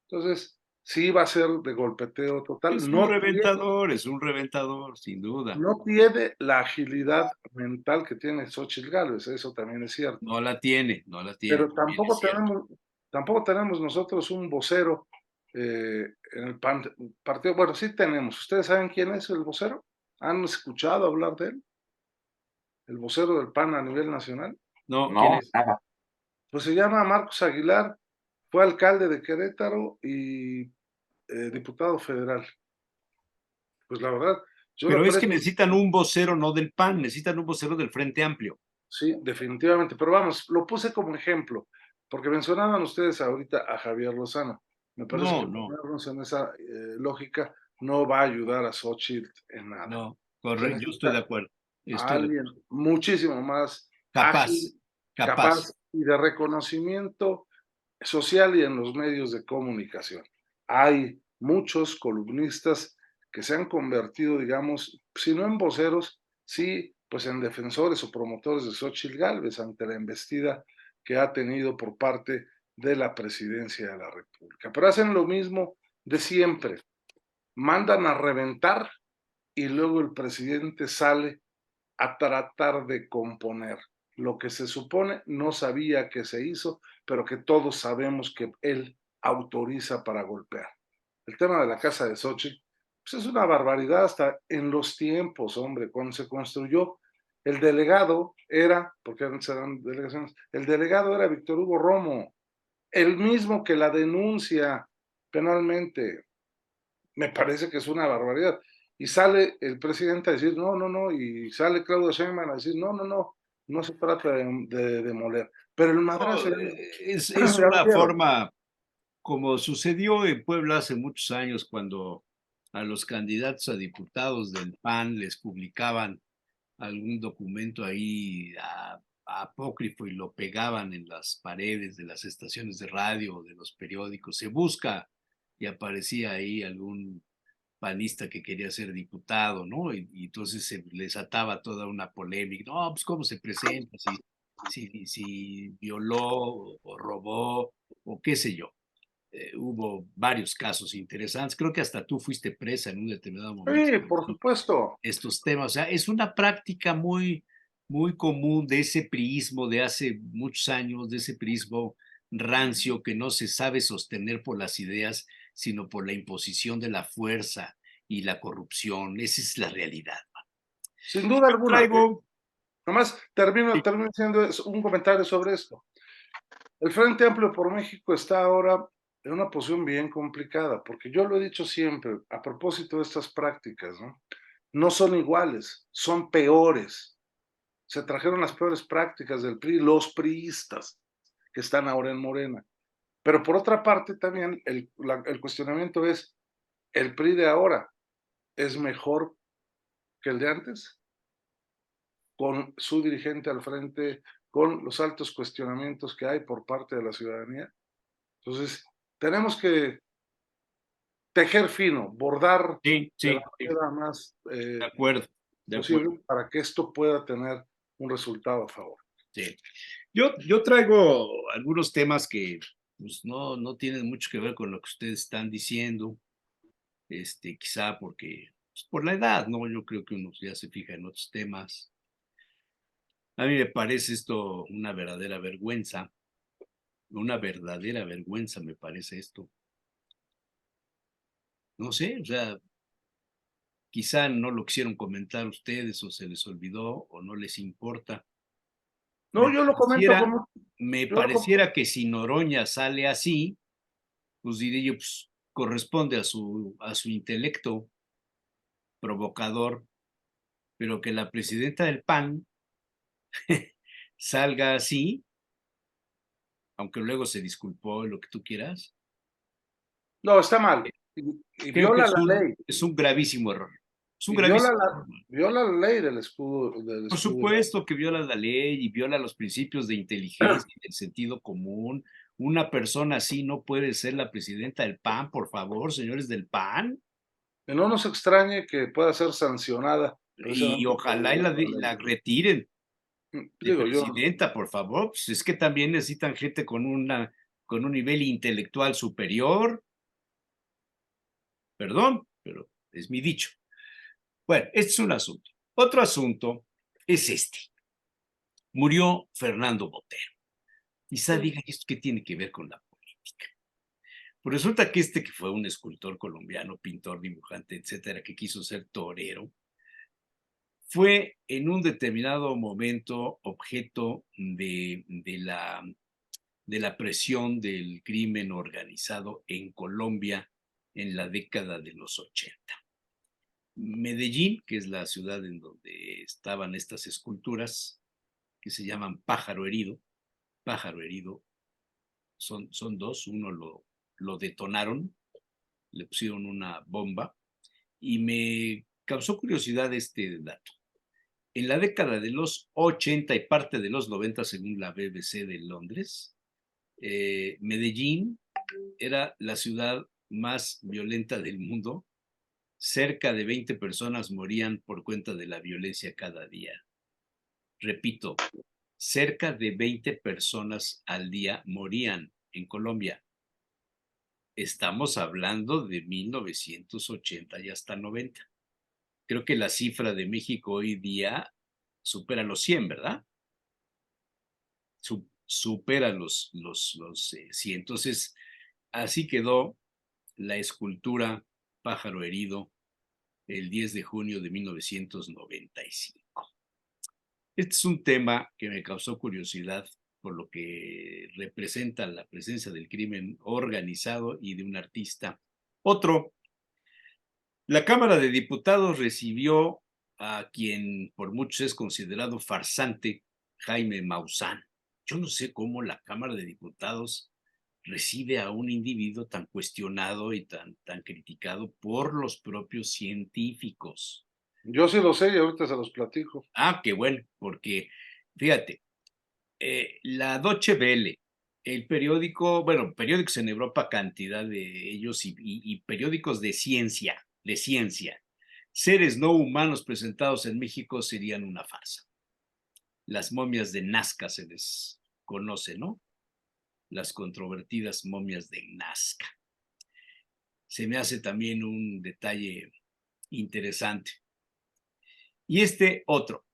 Entonces, sí va a ser de golpeteo total. Es un reventador, sin duda. No tiene la agilidad mental que tiene Xochitl Gálvez, eso también es cierto. No la tiene, Pero también es cierto. tampoco tenemos nosotros un vocero en el partido. Bueno, sí tenemos. ¿Ustedes saben quién es el vocero? ¿Han escuchado hablar de él? El vocero del PAN a nivel nacional. No, ¿quién No, es? nada. Pues se llama Marcos Aguilar, fue alcalde de Querétaro y diputado federal. Pues la verdad, Yo Pero lo es que aprecio. necesitan un vocero no del PAN, necesitan un vocero del Frente Amplio. Sí, definitivamente. Pero vamos, lo puse como ejemplo, porque mencionaban ustedes ahorita a Javier Lozano. Me parece No, que no, ponernos en esa lógica no va a ayudar a Xochitl en nada. no, Se correcto, yo estoy de necesita acuerdo. a Estoy de alguien muchísimo más capaz, ágil, capaz. capaz y de reconocimiento social y en los medios de comunicación. Hay muchos columnistas que se han convertido, digamos, si no en voceros, sí, pues en defensores o promotores de Xóchitl Gálvez ante la embestida que ha tenido por parte de la presidencia de la República. Pero hacen lo mismo de siempre, mandan a reventar y luego el presidente sale a tratar de componer lo que se supone no sabía que se hizo, pero que todos sabemos que él autoriza para golpear. El tema de la casa de Xochitl, pues es una barbaridad hasta en los tiempos, hombre, cuando se construyó, el delegado era, porque antes eran delegaciones, el delegado era Víctor Hugo Romo, el mismo que la denuncia penalmente. Me parece que es una barbaridad. Y sale el presidente a decir, no, no, no, y sale Claudio Sheinbaum a decir, no, no, no, no se trata de demoler. Pero el madrazo No, ya, es ya lo una vieron. forma, como sucedió en Puebla hace muchos años, cuando a los candidatos a diputados del PAN les publicaban algún documento ahí apócrifo y lo pegaban en las paredes de las estaciones de radio o de los periódicos. Se busca y aparecía ahí algún panista que quería ser diputado, ¿no? Y entonces se les ataba toda una polémica. No, pues cómo se presenta, si violó o robó o qué sé yo. Hubo varios casos interesantes. Creo que hasta tú fuiste presa en un determinado momento Sí, por supuesto. estos temas. O sea, es una práctica muy, muy común de ese priismo de hace muchos años, de ese priismo rancio que no se sabe sostener por las ideas, sino por la imposición de la fuerza y la corrupción. Esa es la realidad. Sin duda Yo alguna. traigo, Nomás termino haciendo un comentario sobre esto. El Frente Amplio por México está ahora en una posición bien complicada, porque yo lo he dicho siempre, a propósito de estas prácticas, ¿no? No son iguales, son peores. Se trajeron las peores prácticas del PRI, los priistas que están ahora en Morena. Pero por otra parte también el cuestionamiento es, ¿el PRI de ahora es mejor que el de antes? Con su dirigente al frente, con los altos cuestionamientos que hay por parte de la ciudadanía. Entonces, tenemos que tejer fino, bordar sí, de la sí, sí, manera más de acuerdo, de acuerdo. posible para que esto pueda tener un resultado a favor. Sí. Yo traigo algunos temas que pues, no tienen mucho que ver con lo que ustedes están diciendo, quizá porque, pues, por la edad, ¿no? Yo creo que uno ya se fija en otros temas. A mí me parece esto una verdadera vergüenza me parece esto. No sé, o sea, quizá no lo quisieron comentar ustedes o se les olvidó o no les importa. No, yo lo comento como... Me Yo lo com- pareciera que si Noroña sale así, pues diré yo, pues corresponde a su intelecto provocador, pero que la presidenta del PAN salga así, aunque luego se disculpó lo que tú quieras, no, está mal. Y creo que viola la ley. es un gravísimo error. Es un Y gravísimo error. viola la ley del escudo. Por supuesto que viola la ley y viola los principios de inteligencia y del sentido común. Una persona así no puede ser la presidenta del PAN, por favor, señores del PAN. Que no nos extrañe que pueda ser sancionada Y precisamente por ojalá y violar la la ley. retiren de Digo yo, presidenta, por favor. Pues es que también necesitan gente con un nivel intelectual superior. Perdón, pero es mi dicho. Bueno, este es un asunto. Otro asunto es este. Murió Fernando Botero. Quizá diga esto qué tiene que ver con la política. Pues resulta que que fue un escultor colombiano, pintor, dibujante, etcétera, que quiso ser torero, fue en un determinado momento objeto de la presión del crimen organizado en Colombia en la década de los 80. Medellín, que es la ciudad en donde estaban estas esculturas, que se llaman Pájaro Herido. Pájaro Herido son dos, uno lo detonaron, le pusieron una bomba, y me causó curiosidad este dato. En la década de los 80 y parte de los 90, según la BBC de Londres, Medellín era la ciudad más violenta del mundo. Cerca de 20 personas morían por cuenta de la violencia cada día. Repito, cerca de 20 personas al día morían en Colombia. Estamos hablando de 1980 y hasta 90. Creo que la cifra de México hoy día supera los 100, ¿verdad? Supera los 100. Entonces, así quedó la escultura Pájaro Herido el 10 de junio de 1995. Este es un tema que me causó curiosidad por lo que representa la presencia del crimen organizado y de un artista. Otro, la Cámara de Diputados recibió a quien por muchos es considerado farsante, Jaime Maussan. Yo no sé cómo la Cámara de Diputados recibe a un individuo tan cuestionado y tan criticado por los propios científicos. Yo sí lo sé y ahorita se los platico. Ah, qué bueno, porque fíjate, la Deutsche Welle, el periódico, bueno, periódicos en Europa, cantidad de ellos y periódicos de ciencia, seres no humanos presentados en México serían una farsa. Las momias de Nazca se les conoce, ¿no? Las controvertidas momias de Nazca. Se me hace también un detalle interesante. Y este otro,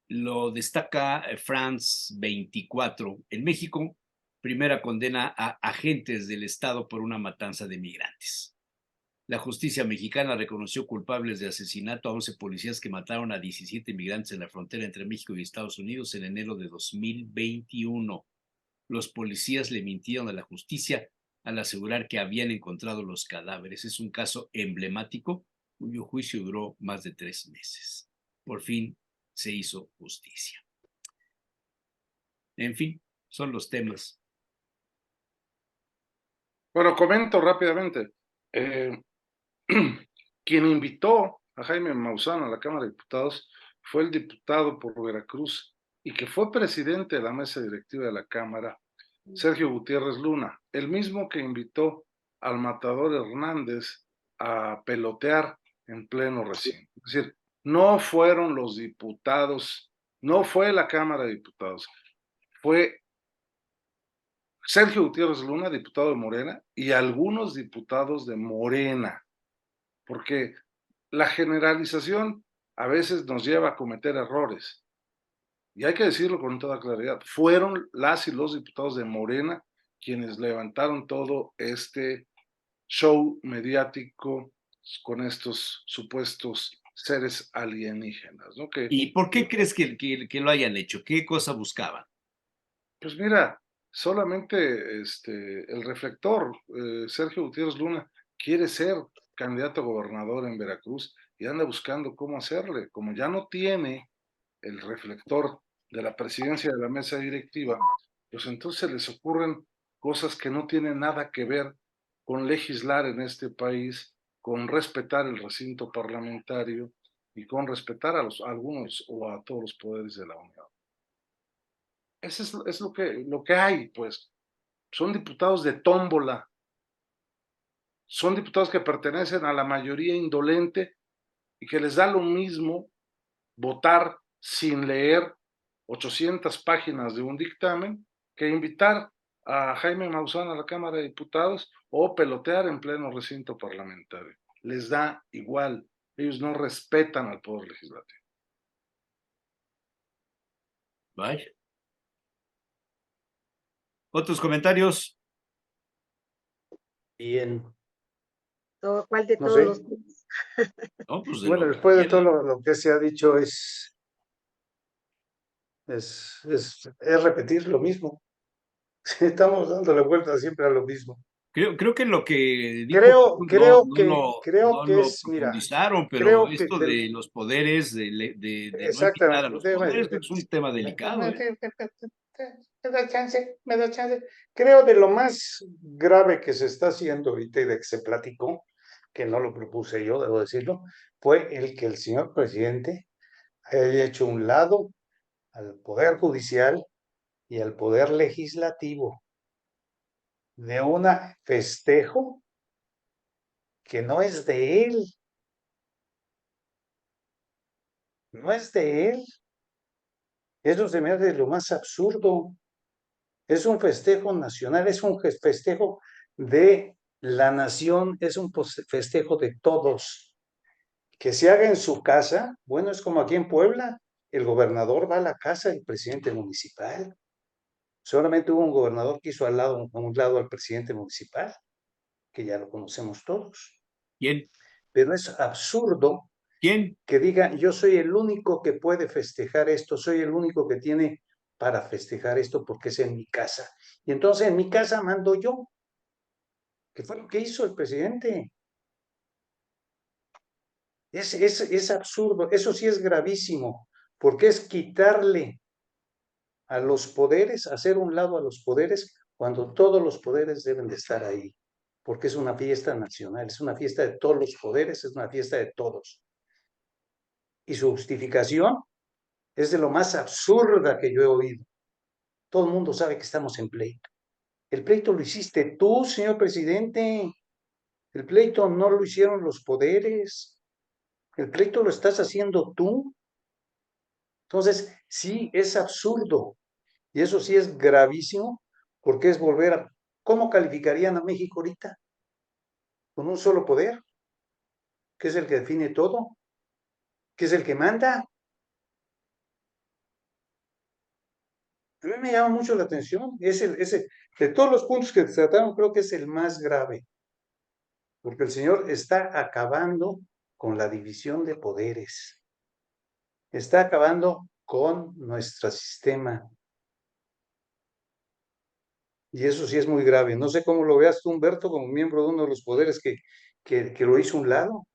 lo destaca France 24. En México, primera condena a agentes del Estado por una matanza de migrantes. La justicia mexicana reconoció culpables de asesinato a 11 policías que mataron a 17 migrantes en la frontera entre México y Estados Unidos en enero de 2021. Los policías le mintieron a la justicia al asegurar que habían encontrado los cadáveres. Es un caso emblemático cuyo juicio duró más de 3 meses. Por fin se hizo justicia. En fin, son los temas. Bueno, comento rápidamente. Quien invitó a Jaime Maussan a la Cámara de Diputados fue el diputado por Veracruz y que fue presidente de la mesa directiva de la Cámara, Sergio Gutiérrez Luna, el mismo que invitó al matador Hernández a pelotear en pleno recinto. Es decir, no fueron los diputados, no fue la Cámara de Diputados, fue Sergio Gutiérrez Luna, diputado de Morena, y algunos diputados de Morena, porque la generalización a veces nos lleva a cometer errores. Y hay que decirlo con toda claridad, fueron las y los diputados de Morena quienes levantaron todo este show mediático con estos supuestos seres alienígenas, ¿no? ¿Y por qué crees que lo hayan hecho? ¿Qué cosa buscaban? Pues mira, solamente el reflector, Sergio Gutiérrez Luna, quiere ser candidato a gobernador en Veracruz y anda buscando cómo hacerle. Como ya no tiene el reflector de la presidencia de la mesa directiva, pues entonces les ocurren cosas que no tienen nada que ver con legislar en este país, con respetar el recinto parlamentario y con respetar a algunos o a todos los poderes de la Unión. Eso es lo que hay, pues. Son diputados de tómbola, son diputados que pertenecen a la mayoría indolente y que les da lo mismo votar sin leer 800 páginas de un dictamen que invitar a Jaime Maussan a la Cámara de Diputados o pelotear en pleno recinto parlamentario. Les da igual, ellos no respetan al Poder Legislativo. Vaya. ¿Otros comentarios? Bien. ¿Cuál de No todos sé. los? No, pues Bueno, lo después de quieran. todo lo que se ha dicho es repetir lo mismo. Estamos dándole vuelta siempre a lo mismo. Creo que lo que dijo Creo no que lo es, mira, profundizaron, pero creo que esto de los poderes, de no invitar a exactamente, los poderes, creo que es un tema delicado, ¿eh? me da chance, me da chance. Creo de lo más grave que se está haciendo ahorita y de que se platicó, que no lo propuse yo, debo decirlo, fue el que el señor presidente haya hecho un lado al Poder Judicial y al Poder Legislativo de un festejo que no es de él, no es de él. Eso se me hace lo más absurdo. Es un festejo nacional, es un festejo de la nación, es un festejo de todos. Que se haga en su casa, bueno, es como aquí en Puebla, el gobernador va a la casa del presidente municipal. Solamente hubo un gobernador que hizo a un lado al presidente municipal, que ya lo conocemos todos. ¿Quién? Pero es absurdo ¿Quién? que diga, yo soy el único que puede festejar esto, soy el único que tiene para festejar esto porque es en mi casa. Y entonces en mi casa mando yo, que fue lo que hizo el presidente. Es absurdo, eso sí es gravísimo, porque es quitarle a los poderes, hacer un lado a los poderes, cuando todos los poderes deben de estar ahí, porque es una fiesta nacional, es una fiesta de todos los poderes, es una fiesta de todos. Y su justificación es de lo más absurda que yo he oído. Todo el mundo sabe que estamos en pleito. El pleito lo hiciste tú, señor presidente. El pleito no lo hicieron los poderes. El pleito lo estás haciendo tú. Entonces, sí, es absurdo. Y eso sí es gravísimo, porque es volver a... ¿Cómo calificarían a México ahorita? Con un solo poder, que es el que define todo, que es el que manda. A mí me llama mucho la atención. De todos los puntos que se trataron, creo que es el más grave, porque el señor está acabando con la división de poderes, está acabando con nuestro sistema. Y eso sí es muy grave. No sé cómo lo veas tú, Humberto, como miembro de uno de los poderes que lo hizo a un lado.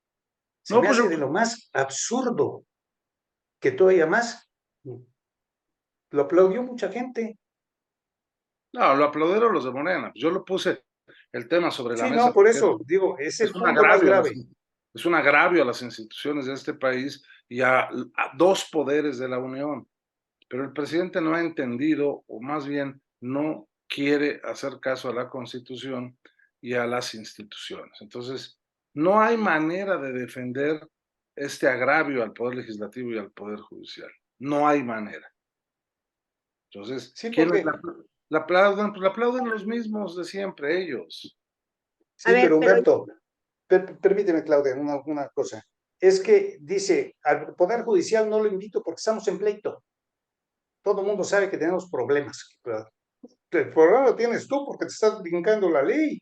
Se No, me pues hace de lo más absurdo, que todavía más lo aplaudió mucha gente. no, lo aplaudieron los de Morena. Yo lo puse el tema sobre la Sí, mesa no, por porque eso, digo, es es el un punto más agravio grave. es un agravio a las instituciones de este país y a dos poderes de la Unión. Pero el presidente no ha entendido, o más bien no quiere hacer caso a la Constitución y a las instituciones. Entonces, no hay manera de defender este agravio al Poder Legislativo y al Poder Judicial. No hay manera. Entonces, Sí, ¿quiénes porque, la aplauden? Pues la aplauden los mismos de siempre, ellos. A sí, ver, pero pero Humberto, permíteme, Claudia, una cosa. Es que dice, al Poder Judicial no lo invito porque estamos en pleito. Todo el mundo sabe que tenemos problemas. El problema lo tienes tú porque te estás brincando la ley.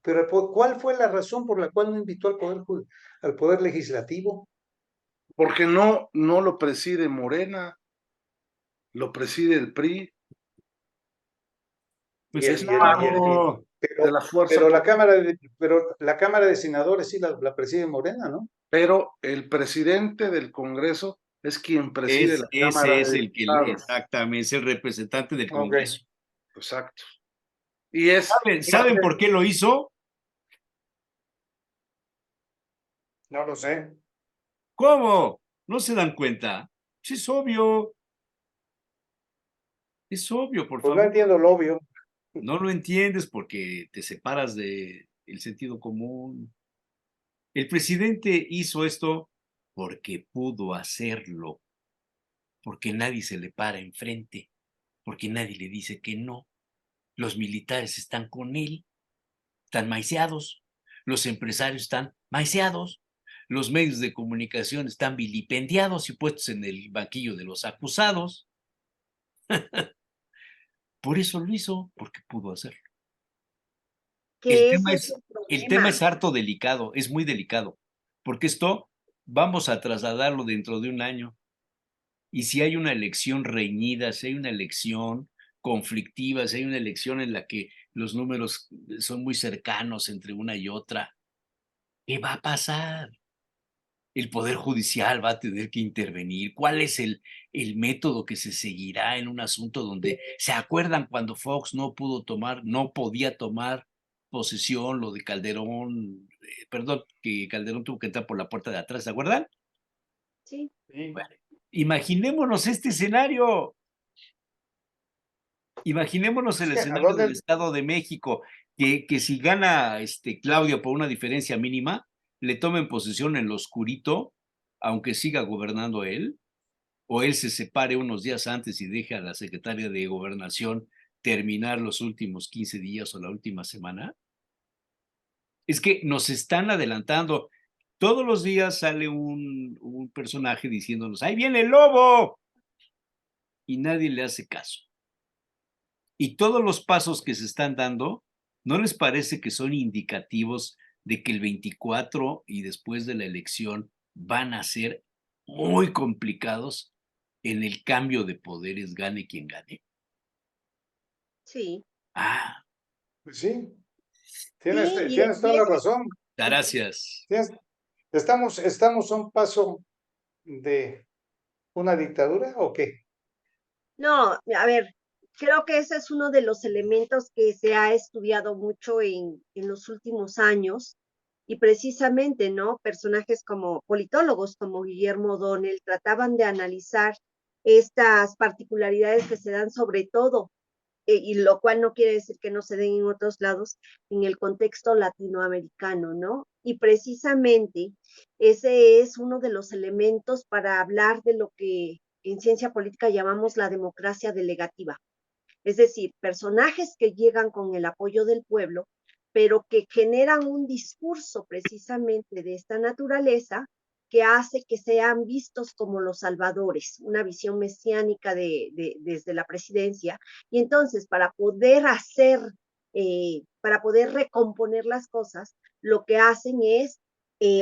Pero ¿cuál fue la razón por la cual no invitó al poder Legislativo? Porque no lo preside Morena, lo preside el PRI. Y Pues el, Es y el, y el, y- claro. de la fuerza política. pero la Cámara de Senadores sí la preside Morena, ¿no? Pero el presidente del Congreso es quien preside la Ese Cámara es de el que, Diputados. exactamente, es el representante del Ok, Congreso. Exacto. Y es, ¿Saben por qué lo hizo? no lo sé. ¿Cómo? ¿No se dan cuenta? Sí, es obvio, por Pues no favor. entiendo lo obvio. No lo entiendes porque te separas del sentido común. El presidente hizo esto porque pudo hacerlo, porque nadie se le para enfrente, porque nadie le dice que no. Los militares están con él, están maiceados, los empresarios están maiceados, los medios de comunicación están vilipendiados y puestos en el banquillo de los acusados. Por eso lo hizo, porque pudo hacerlo. El que tema ese es es, el el tema es problema. harto delicado, es muy delicado, porque esto vamos a trasladarlo dentro de un año. Y si hay una elección reñida, si hay una elección conflictiva, si hay una elección en la que los números son muy cercanos entre una y otra. ¿Qué va a pasar? El Poder Judicial va a tener que intervenir. ¿Cuál es el método que se seguirá en un asunto donde se acuerdan cuando Fox no podía tomar posesión, lo de Calderón, perdón, que Calderón tuvo que entrar por la puerta de atrás, ¿se acuerdan? Sí. Bueno, imaginémonos este escenario. Imaginémonos el Sí, ¿a escenario del dónde? Estado de México, que si gana Claudia por una diferencia mínima, le tomen posesión en lo oscurito, aunque siga gobernando él, o él se separe unos días antes y deje a la secretaria de Gobernación terminar los últimos 15 días o la última semana. Es que nos están adelantando. Todos los días sale un personaje diciéndonos, ¡ahí viene el lobo! Y nadie le hace caso. Y todos los pasos que se están dando, ¿no les parece que son indicativos de que el 24 y después de la elección van a ser muy complicados en el cambio de poderes, gane quien gane? Sí. Ah, Pues sí, Sí, tienes y toda la ese, razón. gracias. ¿Estamos a un paso de una dictadura o qué? no, a ver, creo que ese es uno de los elementos que se ha estudiado mucho en los últimos años y precisamente, ¿no? Personajes como politólogos como Guillermo O'Donnell trataban de analizar estas particularidades que se dan sobre todo, y lo cual no quiere decir que no se den en otros lados, en el contexto latinoamericano, ¿no? Y precisamente ese es uno de los elementos para hablar de lo que en ciencia política llamamos la democracia delegativa. Es decir, personajes que llegan con el apoyo del pueblo, pero que generan un discurso precisamente de esta naturaleza que hace que sean vistos como los salvadores, una visión mesiánica desde la presidencia. Y entonces, para poder recomponer las cosas, lo que hacen es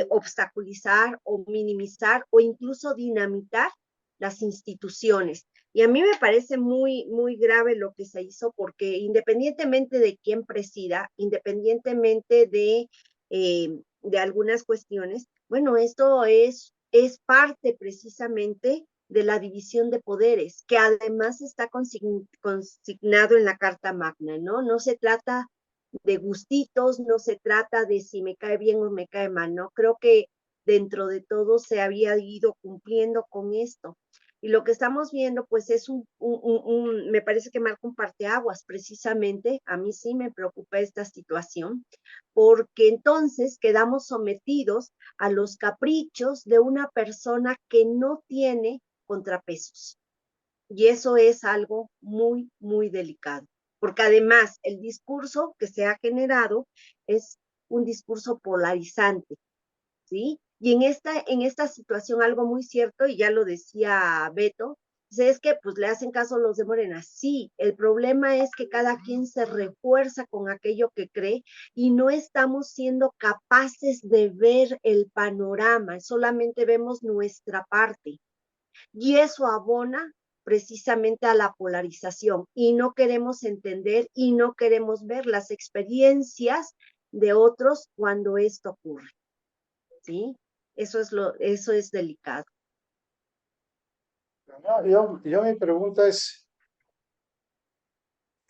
obstaculizar o minimizar o incluso dinamitar las instituciones. Y a mí me parece muy, muy grave lo que se hizo porque independientemente de quién presida, independientemente de algunas cuestiones, bueno, esto es parte precisamente de la división de poderes, que además está consignado en la Carta Magna, ¿no? No se trata de gustitos, no se trata de si me cae bien o me cae mal, ¿no? Creo que dentro de todo se había ido cumpliendo con esto. Y lo que estamos viendo, pues es me parece que marca un parteaguas, precisamente. A mí sí me preocupa esta situación, porque entonces quedamos sometidos a los caprichos de una persona que no tiene contrapesos. Y eso es algo muy, muy delicado, porque además el discurso que se ha generado es un discurso polarizante, ¿sí? Y en esta situación algo muy cierto, y ya lo decía Beto, es que pues le hacen caso a los de Morena. Sí, el problema es que cada quien se refuerza con aquello que cree y no estamos siendo capaces de ver el panorama, solamente vemos nuestra parte. Y eso abona precisamente a la polarización y no queremos entender y no queremos ver las experiencias de otros cuando esto ocurre, ¿sí? Eso es delicado. No, yo mi pregunta es,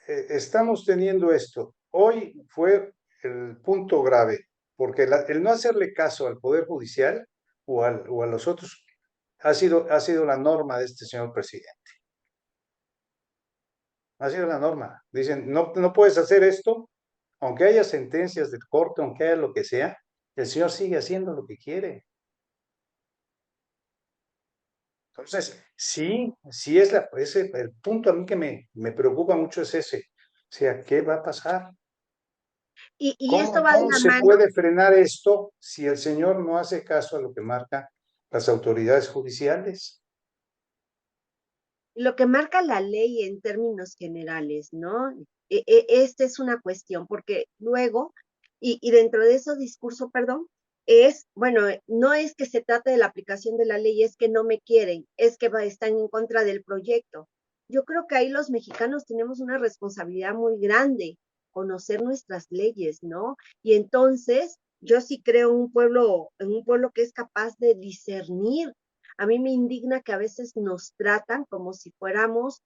estamos teniendo esto. Hoy fue el punto grave, porque el no hacerle caso al Poder Judicial o a los otros ha sido la norma de este señor presidente. Ha sido la norma. Dicen, no puedes hacer esto, aunque haya sentencias de corte, aunque haya lo que sea, el señor sigue haciendo lo que quiere. Entonces, sí el punto a mí que me preocupa mucho es ese. O sea, ¿qué va a pasar? Y esto va de ¿Cómo la se mano, puede frenar esto si el señor no hace caso a lo que marcan las autoridades judiciales? lo que marca la ley en términos generales, ¿no? Esta es una cuestión, porque luego, y dentro de ese discurso, perdón, bueno, no es que se trate de la aplicación de la ley, es que no me quieren, es que están en contra del proyecto. Yo creo que ahí los mexicanos tenemos una responsabilidad muy grande, conocer nuestras leyes, ¿no? Y entonces yo sí creo en un pueblo que es capaz de discernir. A mí me indigna que a veces nos tratan como si fuéramos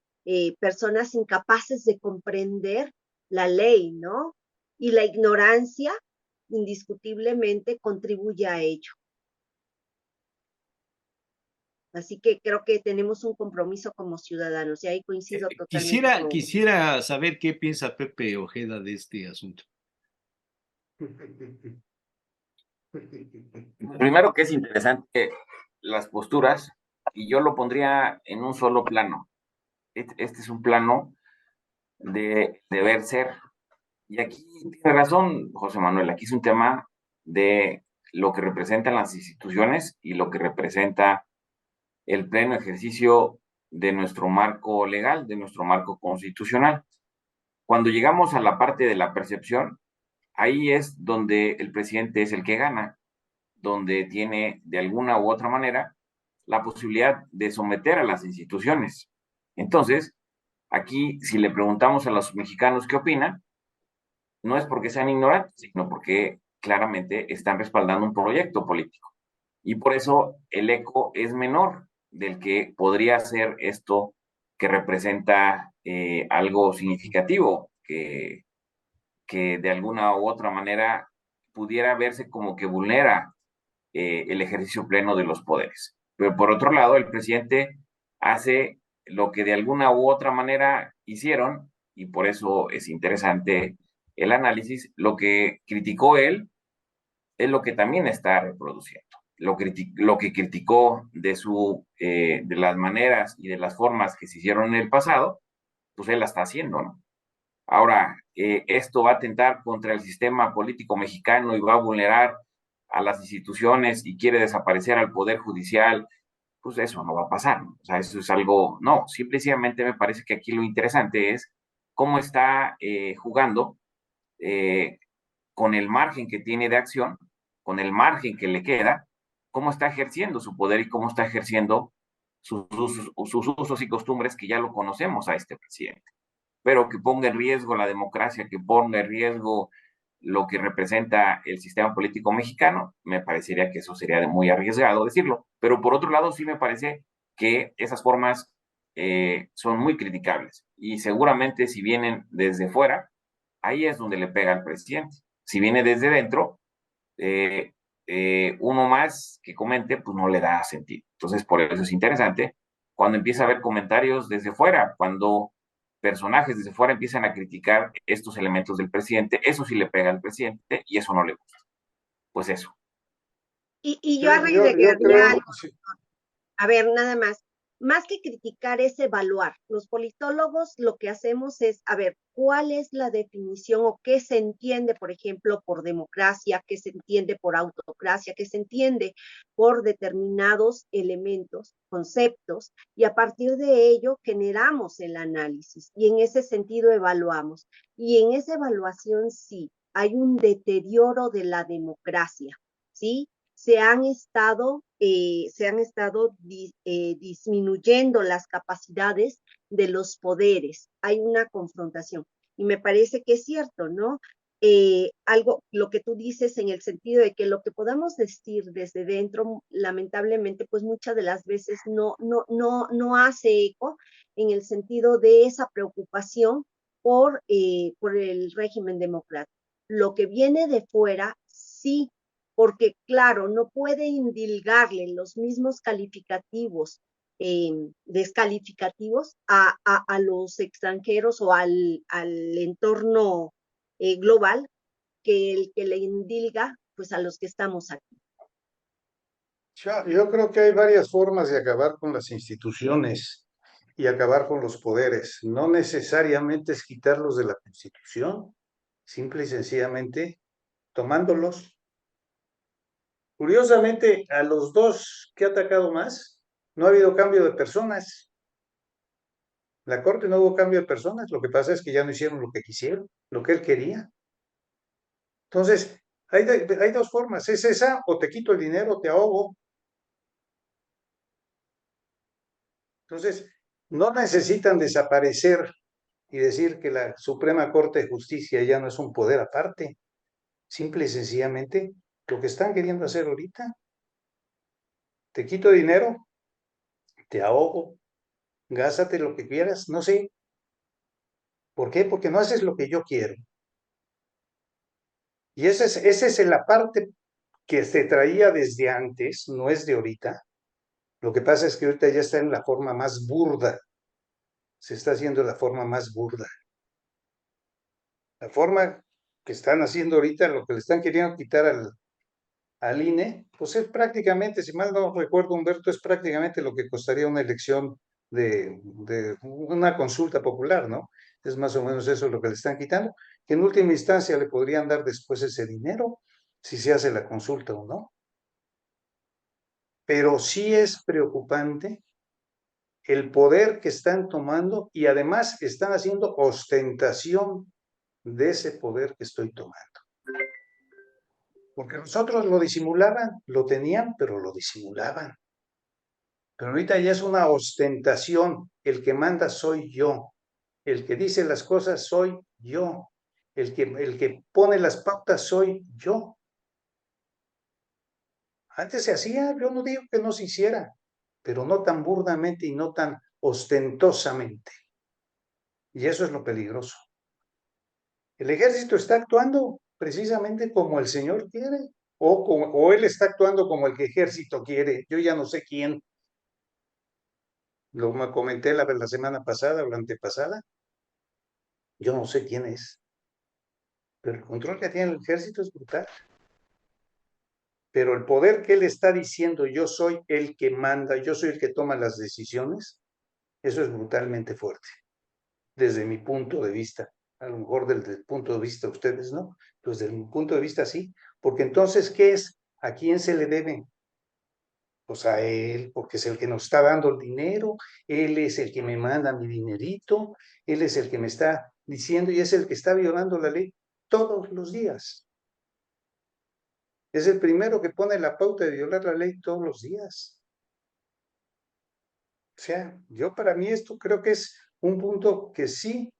personas incapaces de comprender la ley, ¿no? Y la ignorancia indiscutiblemente contribuye a ello. Así que creo que tenemos un compromiso como ciudadanos y ahí coincido totalmente con... Quisiera saber qué piensa Pepe Ojeda de este asunto. Primero que es interesante las posturas, y yo lo pondría en un solo plano. Este es un plano de deber ser. Y aquí tiene razón, José Manuel, aquí es un tema de lo que representan las instituciones y lo que representa el pleno ejercicio de nuestro marco legal, de nuestro marco constitucional. Cuando llegamos a la parte de la percepción, ahí es donde el presidente es el que gana, donde tiene de alguna u otra manera la posibilidad de someter a las instituciones. Entonces, aquí, si le preguntamos a los mexicanos qué opinan, no es porque sean ignorantes, sino porque claramente están respaldando un proyecto político. Y por eso el eco es menor del que podría ser esto que representa algo significativo, que de alguna u otra manera pudiera verse como que vulnera el ejercicio pleno de los poderes. Pero por otro lado, el presidente hace lo que de alguna u otra manera hicieron, y por eso es interesante el análisis, lo que criticó él es lo que también está reproduciendo. Lo que criticó de las maneras y de las formas que se hicieron en el pasado, pues él la está haciendo, ¿no? Ahora, esto va a atentar contra el sistema político mexicano y va a vulnerar a las instituciones y quiere desaparecer al Poder Judicial, pues eso no va a pasar, ¿no? O sea, eso es algo, no, simplemente me parece que aquí lo interesante es cómo está jugando eh, con el margen que tiene de acción, con el margen que le queda, cómo está ejerciendo su poder y cómo está ejerciendo sus usos y costumbres que ya lo conocemos a este presidente, pero que ponga en riesgo la democracia, que ponga en riesgo lo que representa el sistema político mexicano, me parecería que eso sería de muy arriesgado decirlo. Pero por otro lado, sí me parece que esas formas son muy criticables y seguramente si vienen desde fuera, ahí es donde le pega al presidente. Si viene desde dentro, uno más que comente, pues no le da sentido. Entonces, por eso es interesante cuando empieza a haber comentarios desde fuera, cuando personajes desde fuera empiezan a criticar estos elementos del presidente, eso sí le pega al presidente y eso no le gusta. Pues eso. Y yo agregaría creo, algo. A ver, nada más que criticar es evaluar. Los politólogos lo que hacemos es, a ver, ¿cuál es la definición o qué se entiende, por ejemplo, por democracia, qué se entiende por autocracia, qué se entiende por determinados elementos, conceptos, y a partir de ello generamos el análisis y en ese sentido evaluamos. Y en esa evaluación sí, hay un deterioro de la democracia, ¿sí? Se han estado disminuyendo las capacidades de los poderes. Hay una confrontación. Y me parece que es cierto, ¿no? Lo que tú dices en el sentido de que lo que podamos decir desde dentro, lamentablemente, pues muchas de las veces no hace eco en el sentido de esa preocupación por el régimen democrático. Lo que viene de fuera, sí, porque claro, no puede indilgarle los mismos calificativos descalificativos a los extranjeros o al entorno global que el que le indilga pues a los que estamos aquí. Yo creo que hay varias formas de acabar con las instituciones y acabar con los poderes. No necesariamente es quitarlos de la Constitución, simple y sencillamente tomándolos. Curiosamente, a los dos que ha atacado más, no ha habido cambio de personas. La Corte no hubo cambio de personas, lo que pasa es que ya no hicieron lo que quisieron, lo que él quería. Entonces, hay dos formas, es esa, o te quito el dinero, o te ahogo. Entonces, no necesitan desaparecer y decir que la Suprema Corte de Justicia ya no es un poder aparte. Simple y sencillamente lo que están queriendo hacer ahorita. Te quito dinero, te ahogo, gástate lo que quieras, no sé. ¿Por qué? Porque no haces lo que yo quiero. Y esa es la parte que se traía desde antes, no es de ahorita. Lo que pasa es que ahorita ya está en la forma más burda. Se está haciendo la forma más burda. La forma que están haciendo ahorita, lo que le están queriendo quitar al INE, pues es prácticamente, si mal no recuerdo, Humberto, es prácticamente lo que costaría una elección de una consulta popular, ¿no? Es más o menos eso lo que le están quitando, que en última instancia le podrían dar después ese dinero, si se hace la consulta o no. Pero sí es preocupante el poder que están tomando y además están haciendo ostentación de ese poder que estoy tomando. Porque nosotros lo disimulaban, lo tenían, pero lo disimulaban. Pero ahorita ya es una ostentación. El que manda soy yo. El que dice las cosas soy yo. El que pone las pautas soy yo. Antes se hacía, yo no digo que no se hiciera, pero no tan burdamente y no tan ostentosamente. Y eso es lo peligroso. El ejército está actuando precisamente como el señor quiere, o él está actuando como el ejército quiere. Yo ya no sé quién. Lo me comenté la semana pasada o la antepasada. Yo no sé quién es. Pero el control que tiene el ejército es brutal. Pero el poder que él está diciendo, yo soy el que manda, yo soy el que toma las decisiones, eso es brutalmente fuerte, desde mi punto de vista. A lo mejor desde el punto de vista de ustedes, ¿no? Pues desde mi punto de vista sí, porque entonces, ¿qué es? ¿A quién se le debe? Pues a él, porque es el que nos está dando el dinero, él es el que me manda mi dinerito, él es el que me está diciendo y es el que está violando la ley todos los días. Es el primero que pone la pauta de violar la ley todos los días. O sea, yo para mí esto creo que es un punto que sí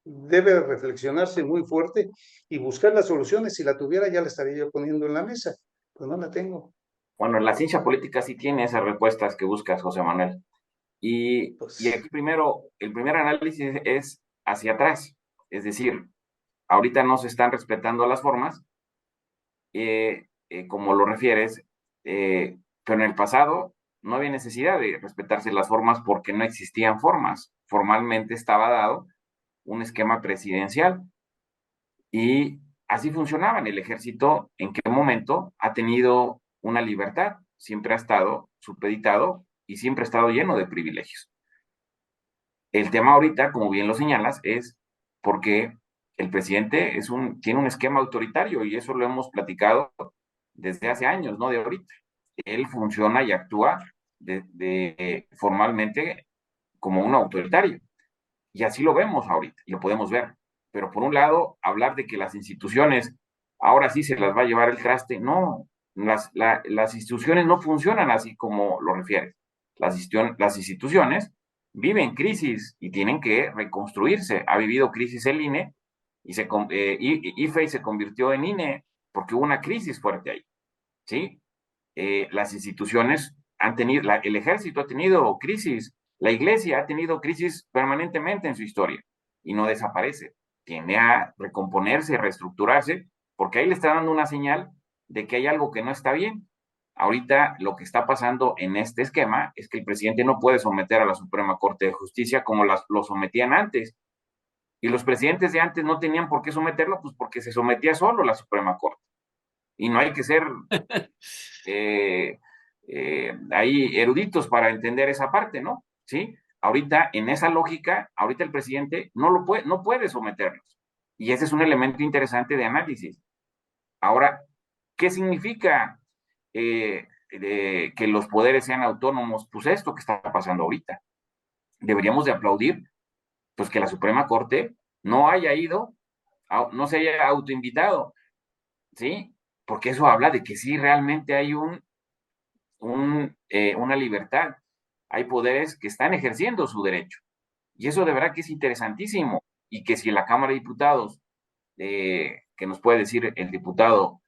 debe reflexionarse muy fuerte y buscar las soluciones. Si la tuviera ya la estaría yo poniendo en la mesa, pues no la tengo. Bueno, la ciencia política sí tiene esas respuestas que buscas, José Manuel. Y Pues, aquí primero, el primer análisis es hacia atrás. Es decir, ahorita no se están respetando las formas, como lo refieres, pero en el pasado no había necesidad de respetarse las formas porque no existían formas. Formalmente estaba dado un esquema presidencial y así funcionaba en el ejército. ¿En qué momento ha tenido una libertad? Siempre ha estado supeditado y siempre ha estado lleno de privilegios. El tema ahorita, como bien lo señalas, es porque el presidente tiene un esquema autoritario y eso lo hemos platicado desde hace años, no de ahorita. Él funciona y actúa formalmente como un autoritario. Y así lo vemos ahorita, y lo podemos ver. Pero por un lado, hablar de que las instituciones ahora sí se las va a llevar el traste, no, las instituciones no funcionan así como lo refieres. Las instituciones viven crisis y tienen que reconstruirse. Ha vivido crisis el INE IFE se convirtió en INE porque hubo una crisis fuerte ahí, ¿sí? Las instituciones han tenido, el ejército ha tenido crisis, la iglesia ha tenido crisis permanentemente en su historia y no desaparece, tiende a recomponerse, reestructurarse, porque ahí le está dando una señal de que hay algo que no está bien. Ahorita lo que está pasando en este esquema es que el presidente no puede someter a la Suprema Corte de Justicia como lo sometían antes. Y los presidentes de antes no tenían por qué someterlo, pues porque se sometía solo a la Suprema Corte. Y no hay que ser hay eruditos para entender esa parte, ¿no? ¿Sí? Ahorita, en esa lógica, ahorita el presidente no puede someterlos. Y ese es un elemento interesante de análisis. Ahora, ¿qué significa que los poderes sean autónomos? Pues esto que está pasando ahorita. Deberíamos de aplaudir, pues que la Suprema Corte no haya ido, no se haya autoinvitado, ¿sí? Porque eso habla de que sí realmente hay una libertad. Hay poderes que están ejerciendo su derecho. Y eso de verdad que es interesantísimo. y que si la Cámara de Diputados, que nos puede decir el diputado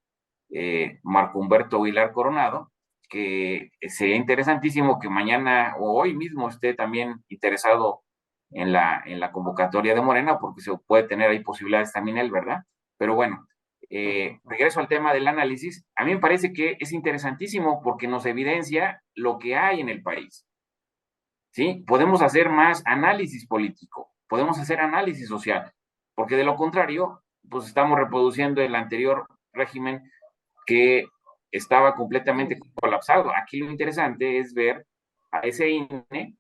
Marco Humberto Aguilar Coronado, que sería interesantísimo que mañana o hoy mismo esté también interesado en la convocatoria de Morena, porque se puede tener ahí posibilidades también él, ¿verdad? Pero bueno, regreso al tema del análisis. A mí me parece que es interesantísimo porque nos evidencia lo que hay en el país, ¿sí? Podemos hacer más análisis político, podemos hacer análisis social, porque de lo contrario, pues estamos reproduciendo el anterior régimen que estaba completamente colapsado. Aquí lo interesante es ver a ese INE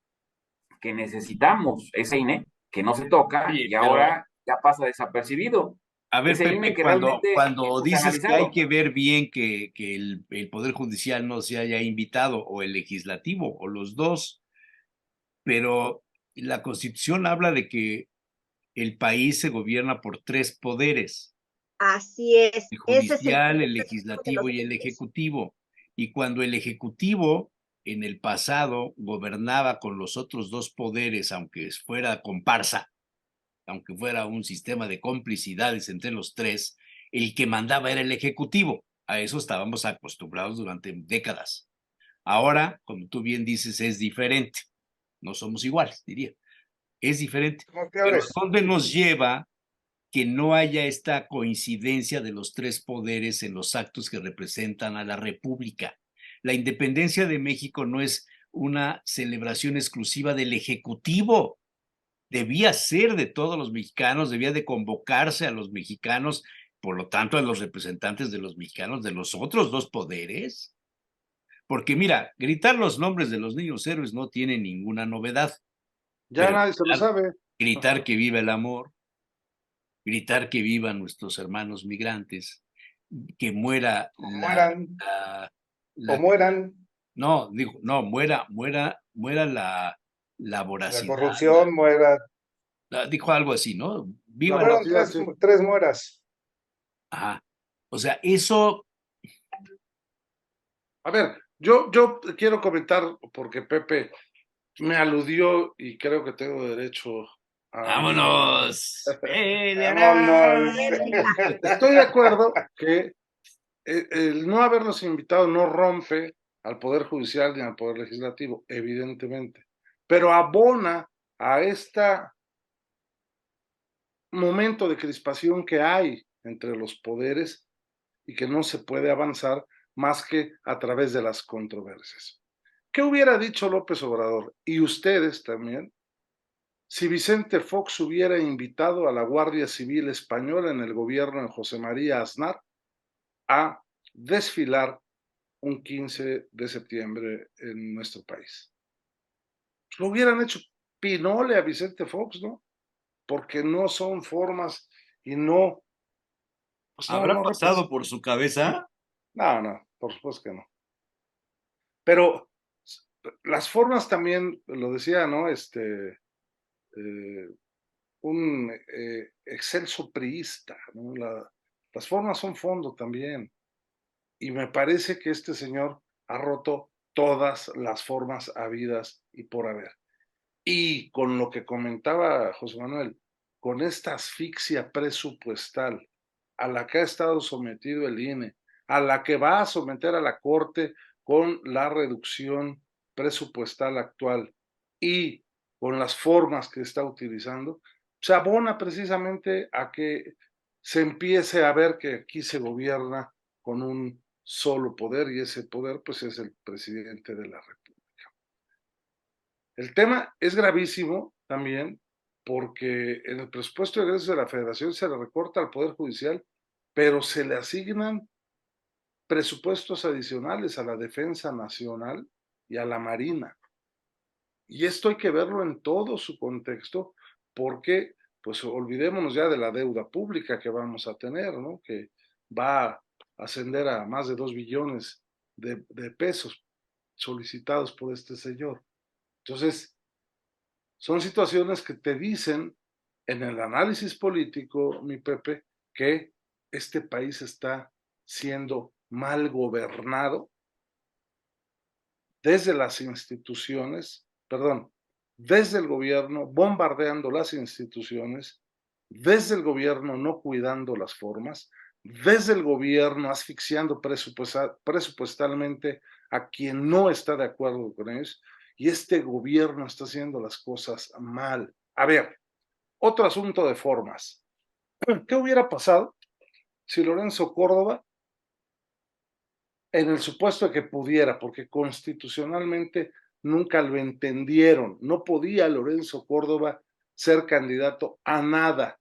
que necesitamos, ese INE que no se toca Oye, y pero ahora ya pasa desapercibido. a ver, Ese INE Pepe, que cuando, realmente cuando hemos dices que hay analizado. que ver bien que el Poder Judicial no se haya invitado, o el legislativo, o los dos, pero la Constitución habla de que el país se gobierna por tres poderes: Así es, el ese es el judicial, el punto de los legislativo y el hechos. ejecutivo. Y cuando el ejecutivo en el pasado gobernaba con los otros dos poderes, aunque fuera comparsa, aunque fuera un sistema de complicidades entre los tres, el que mandaba era el ejecutivo. A eso estábamos acostumbrados durante décadas. Ahora, como tú bien dices, es diferente. No somos iguales, diría. Es diferente. Como Pero peores. ¿dónde nos lleva que no haya esta coincidencia de los tres poderes en los actos que representan a la República? La independencia de México no es una celebración exclusiva del Ejecutivo. Debía ser de todos los mexicanos, debía de convocarse a los mexicanos, por lo tanto a los representantes de los mexicanos de los otros dos poderes. Porque mira, gritar los nombres de los niños héroes no tiene ninguna novedad, Ya pero nadie se lo sabe. gritar que viva el amor, gritar que vivan nuestros hermanos migrantes, que muera O mueran, la, o la mueran, no, digo, no, muera la la voracidad, corrupción, muera. dijo algo así, ¿no? No, Viva la, fueron Así, así. tres mueras. ajá. O sea, eso, A ver, yo quiero comentar, porque Pepe me aludió y creo que tengo derecho a... vámonos, Vámonos. Estoy de acuerdo que el no haberlos invitado no rompe al Poder Judicial ni al Poder Legislativo, evidentemente, pero abona a este momento de crispación que hay entre los poderes y que no se puede avanzar más que a través de las controversias. ¿Qué hubiera dicho López Obrador, y ustedes también, si Vicente Fox hubiera invitado a la Guardia Civil Española en el gobierno de José María Aznar a desfilar un 15 de septiembre en nuestro país? Lo hubieran hecho pinole a Vicente Fox, ¿no? Porque no son formas y no, pues no, ¿habrá no pasado representan. por su cabeza? No, no, por supuesto que no. Pero las formas también, lo decía, ¿no? Un excelso priista, ¿no? Las formas son fondo también. Y me parece que este señor ha roto todas las formas habidas y por haber. Y con lo que comentaba José Manuel, con esta asfixia presupuestal a la que ha estado sometido el INE, a la que va a someter a la Corte con la reducción presupuestal actual y con las formas que está utilizando, se abona precisamente a que se empiece a ver que aquí se gobierna con un solo poder, y ese poder pues es el presidente de la República. El tema es gravísimo también porque en el presupuesto de egresos de la Federación se le recorta al Poder Judicial, pero se le asignan presupuestos adicionales a la Defensa Nacional y a la Marina. Y esto hay que verlo en todo su contexto, porque pues olvidémonos ya de la deuda pública que vamos a tener, ¿no? Que va a ascender a más de 2 billones de pesos solicitados por este señor. Entonces, son situaciones que te dicen en el análisis político, mi Pepe, que este país está siendo mal gobernado desde las instituciones, perdón, desde el gobierno, bombardeando las instituciones desde el gobierno no cuidando las formas, desde el gobierno asfixiando presupuestalmente a quien no está de acuerdo con ellos, y este gobierno está haciendo las cosas mal. A ver, otro asunto de formas. ¿Qué hubiera pasado si Lorenzo Córdoba, en el supuesto de que pudiera, porque constitucionalmente nunca lo entendieron, no podía Lorenzo Córdoba ser candidato a nada,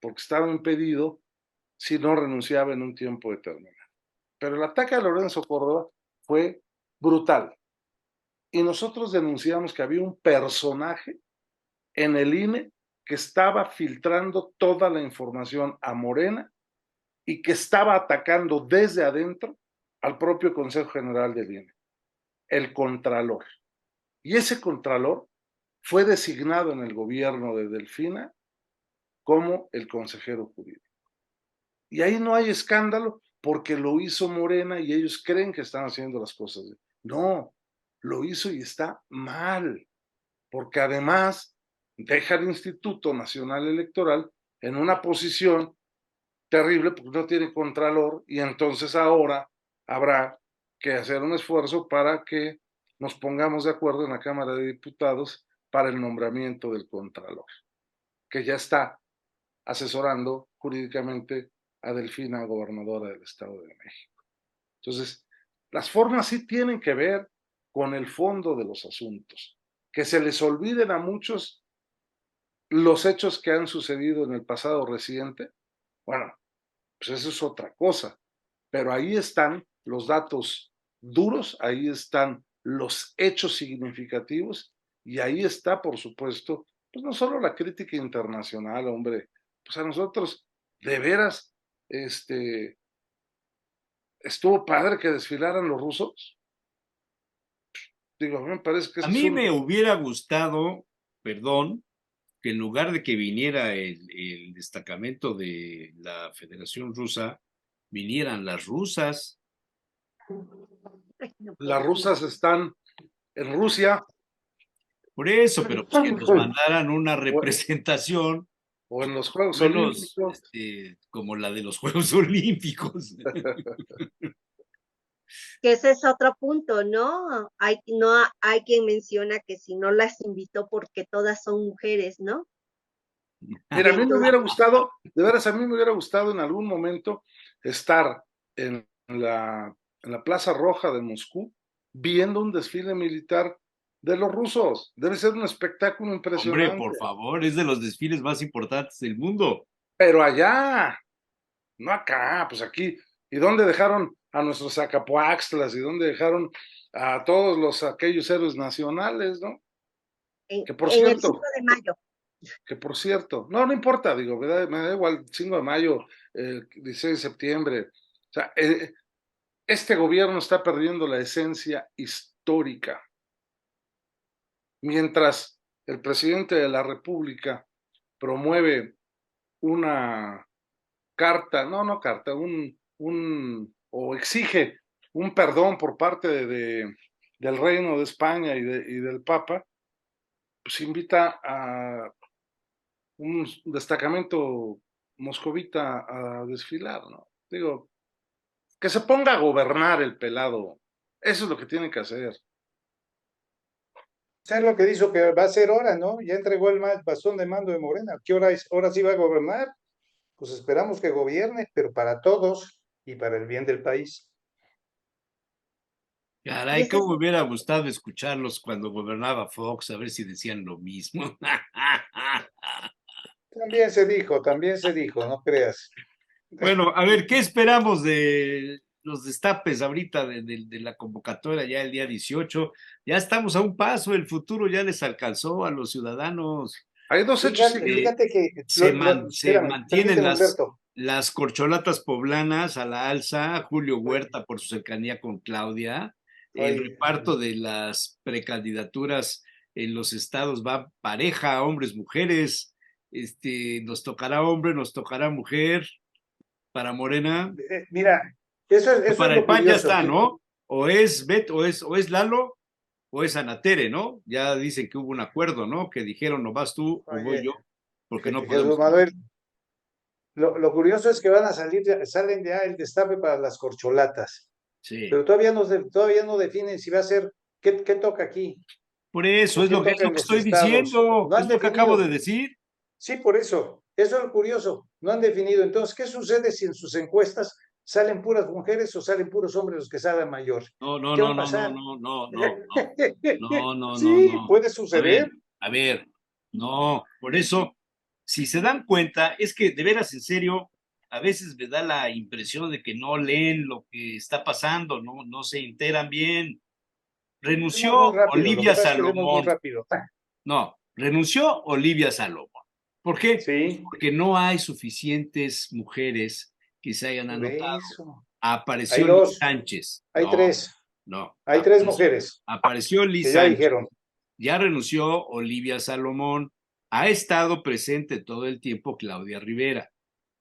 porque estaba impedido si no renunciaba en un tiempo determinado? Pero el ataque a Lorenzo Córdoba fue brutal. Y nosotros denunciamos que había un personaje en el INE que estaba filtrando toda la información a Morena y que estaba atacando desde adentro al propio Consejo General del INE, el Contralor. Y ese Contralor fue designado en el gobierno de Delfina como el consejero jurídico. Y ahí no hay escándalo porque lo hizo Morena y ellos creen que están haciendo las cosas bien. No, lo hizo y está mal, porque además deja al Instituto Nacional Electoral en una posición terrible porque no tiene contralor y entonces ahora habrá que hacer un esfuerzo para que nos pongamos de acuerdo en la Cámara de Diputados para el nombramiento del contralor, que ya está asesorando jurídicamente a Delfina, gobernadora del Estado de México. Entonces, las formas sí tienen que ver con el fondo de los asuntos. Que se les olviden a muchos los hechos que han sucedido en el pasado reciente, bueno, pues eso es otra cosa. Pero ahí están los datos duros, ahí están los hechos significativos y ahí está, por supuesto, pues no solo la crítica internacional, hombre, pues a nosotros, de veras, estuvo padre que desfilaran los rusos. Digo, a mí me parece que A eso es mí me hubiera gustado, perdón, que en lugar de que viniera el destacamento de la Federación Rusa, vinieran las rusas. las rusas están en Rusia Por eso, pero pues que nos mandaran una representación, o en los Juegos menos Olímpicos. como la de los Juegos Olímpicos. Que ese es otro punto, ¿no? No hay quien menciona que si no las invitó porque todas son mujeres, ¿no? Mira, a Y mí me entonces, hubiera gustado, de veras, a mí me hubiera gustado en algún momento estar en la Plaza Roja de Moscú viendo un desfile militar de los rusos. Debe ser un espectáculo Hombre, impresionante. por favor, es de los desfiles más importantes del mundo. Pero allá, no acá, pues aquí. ¿Y dónde dejaron a nuestros Acapoaxtlas? ¿Y dónde dejaron a todos aquellos héroes nacionales, no? Que por en el 5 cierto, de mayo. no importa, digo, me da igual 5 de mayo, 16 de septiembre. O sea, este gobierno está perdiendo la esencia histórica. Mientras el presidente de la República promueve una carta, no carta, o exige un perdón por parte del Reino de España y del Papa, pues invita a un destacamento moscovita a desfilar, ¿no? Digo, que se ponga a gobernar el pelado. Eso es lo que tiene que hacer. ¿Sabes lo que dijo que va a ser hora, no? Ya entregó el bastón de mando de Morena. ¿Qué hora es? ¿Ahora sí va a gobernar? Pues esperamos que gobierne, pero para todos y para el bien del país. Caray, cómo me hubiera gustado escucharlos cuando gobernaba Fox, a ver si decían lo mismo. También se dijo, no creas. Bueno, a ver, ¿qué esperamos de los destapes ahorita de la convocatoria ya el día 18? Ya estamos a un paso, el futuro ya les alcanzó a los ciudadanos. Hay dos hechos. Fíjate que Se espérame, mantienen permíteme, Humberto. las corcholatas poblanas a la alza, Julio Huerta por su cercanía con Claudia, el reparto de las precandidaturas en los estados va pareja, hombres, mujeres, nos tocará hombre, nos tocará mujer, para Morena. Mira, eso es Para lo el PAN ya curioso. está, ¿no? O es Lalo, o es Anatere, ¿no? Ya dicen que hubo un acuerdo, ¿no? Que dijeron, no vas tú o voy yo. porque no Jesús podemos. Manuel, lo curioso es que salen ya el destape para las corcholatas, Sí. pero todavía no definen si va a ser, ¿qué toca aquí? Por eso ¿O es qué lo que toca en los estoy estados? diciendo, No han es lo que acabo de definido. decir. Sí, por eso. Eso es lo curioso. No han definido. Entonces, ¿qué sucede si en sus encuestas salen puras mujeres o salen puros hombres los que salgan mayor? No, no, ¿Qué va no, a no, no, pasar? no, no, no, no, no, no, no, Sí, no. puede suceder. A ver, no, por eso, si se dan cuenta, es que de veras, en serio, a veces me da la impresión de que no leen lo que está pasando, no se enteran bien. Leemos muy Renunció rápido. Lo que Olivia pasa es que leemos muy Salomón. rápido. No, renunció Olivia Salomón. ¿Por qué? Sí, Porque no hay suficientes mujeres que se hayan por anotado. eso. Hay Apareció Liz dos, Sánchez. hay tres. No. Hay tres mujeres Apareció que Liz ya Sánchez. dijeron. Ya renunció Olivia Salomón. Ha estado presente todo el tiempo Claudia Rivera.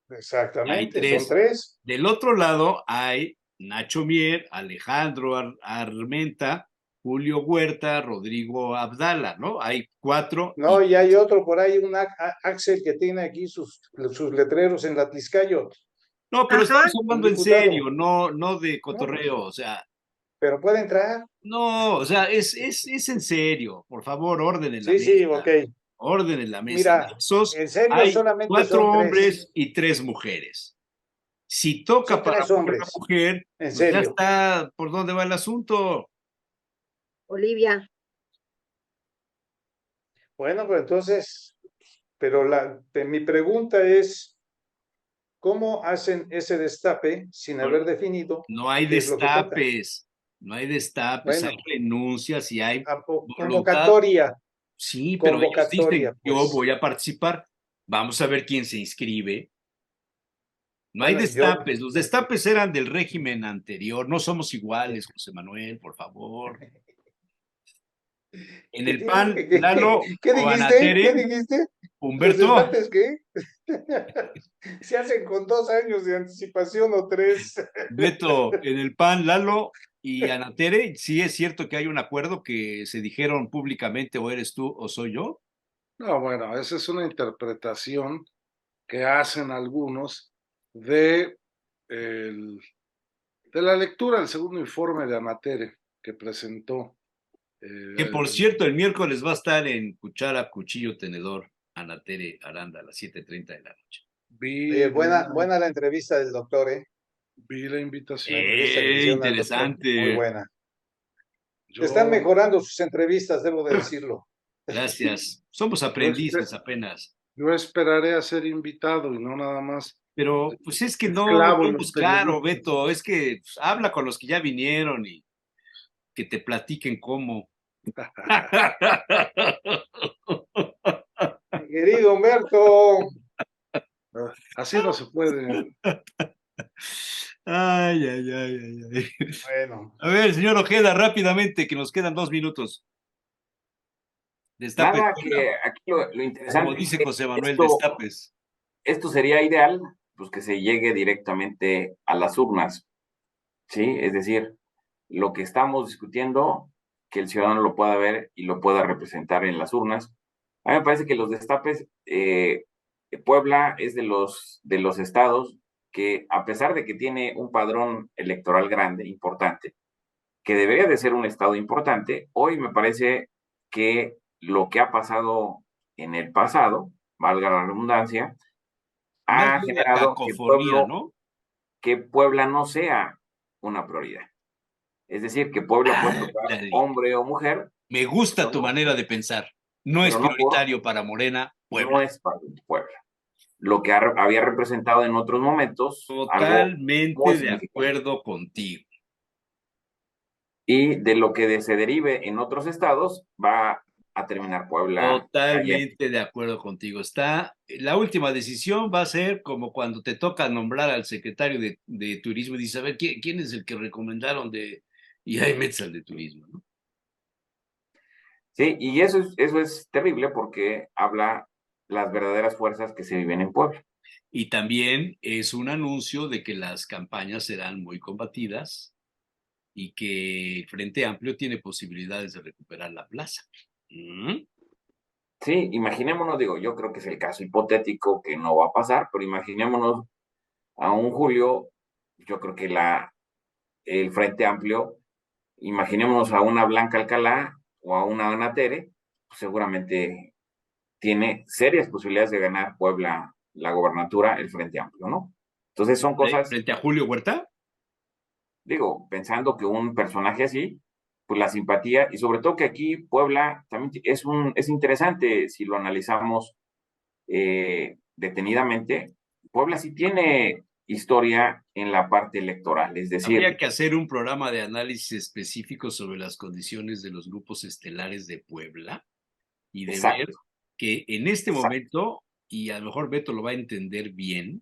Hay Exactamente, son tres. tres. Del otro lado hay Nacho Mier, Alejandro Armenta, Julio Huerta, Rodrigo Abdala, ¿no? Hay 4. No, y hay otro por ahí, un Axel que tiene aquí sus letreros en la Tliscayo, No, pero Ajá. estamos un hablando en diputado. serio, no de No, cotorreo, o sea, pero puede entrar. no, o sea, es en serio, por favor, orden en la Sí, sí, mesa, ok. orden en la mesa. De Mira, esos en serio hay solamente 4 son tres. hombres y 3 mujeres. Si toca Son para tres poner una hombres. mujer, En pues ya serio. está por dónde va el asunto. Olivia. Bueno, pues entonces, pero mi pregunta es, ¿cómo hacen ese destape sin No, haber definido no hay qué es lo que toca? destapes, no hay destapes, hay Bueno, renuncias y hay voluntad. convocatoria, Sí, pero ellos convocatoria, dicen, yo pues. voy a participar. Vamos a ver quién se inscribe. No hay Bueno, destapes, los destapes eran del régimen anterior, no somos iguales, José Manuel, por favor. En ¿qué el dijo? PAN, Lalo ¿Qué o dijiste? ¿Qué Anatere, dijiste? ¿Los Humberto, destapes qué? Se hacen con 2 años de anticipación o 3. Beto, en el PAN, Lalo y Anatere, sí es cierto que hay un acuerdo que se dijeron públicamente o eres tú o soy yo. No, bueno, esa es una interpretación que hacen algunos de, de la lectura del segundo informe de Amatere que presentó. Que por cierto, el miércoles va a estar en Cuchara, Cuchillo, Tenedor, Anatere Aranda a las 7:30 de la noche. Buena la entrevista del doctor, ¿eh? Vi la invitación. La entrevista que le hicieron al doctor, muy Interesante. buena. Yo, Están mejorando sus entrevistas, debo de decirlo. Gracias. Somos aprendices apenas. yo esperaré a ser invitado y no nada más Pero pues es que no, esclavo en los pues claro, periodistas. Beto, es que pues, habla con los que ya vinieron y que te platiquen cómo. Mi querido Humberto, Así no se puede. Ay, ay, ay, ay, ay. bueno, A ver, señor Ojeda, rápidamente, que nos quedan 2 minutos. Destape, Nada, que aquí lo como interesante es dice que José Manuel, esto, destapes. esto sería ideal, pues que se llegue directamente a las urnas, ¿sí? Es decir, lo que estamos discutiendo, que el ciudadano lo pueda ver y lo pueda representar en las urnas. A mí me parece que los destapes, Puebla es de los estados que, a pesar de que tiene un padrón electoral grande, importante, que debería de ser un estado importante, hoy me parece que lo que ha pasado en el pasado, valga la redundancia, Más ha bien la generado cacofonía, ¿no? que Puebla no sea una prioridad. Es decir, que Puebla puede tocar Ándale. hombre o mujer, Me gusta pero tu no, manera de pensar. No es pero no por, prioritario para Morena, no Puebla. es para Puebla. Lo que había representado en otros momentos, algo muy Totalmente de significativo. acuerdo contigo. Y de lo que se derive en otros estados, va a terminar Puebla cayendo. Totalmente de acuerdo contigo. La última decisión va a ser como cuando te toca nombrar al secretario de turismo y dices, a ver, ¿quién es el que recomendaron y ahí metes al de turismo, ¿no? Sí, y eso es terrible porque habla las verdaderas fuerzas que se viven en Puebla. Y también es un anuncio de que las campañas serán muy combatidas y que el Frente Amplio tiene posibilidades de recuperar la plaza. ¿Mm? Sí, imaginémonos, digo, yo creo que es el caso hipotético que no va a pasar, pero imaginémonos a un Julio, yo creo que el Frente Amplio, imaginémonos a una Blanca Alcalá o a una Ana Tere, pues seguramente tiene serias posibilidades de ganar Puebla la gobernatura, el Frente Amplio, ¿no? Entonces son cosas, Frente a Julio Huerta. digo, pensando que un personaje así, pues la simpatía, y sobre todo que aquí Puebla también es interesante si lo analizamos detenidamente. Puebla sí tiene historia en la parte electoral, es Habría decir, que hacer un programa de análisis específico sobre las condiciones de los grupos estelares de Puebla y de ver exacto, que en este exacto. momento, y a lo mejor Beto lo va a entender bien,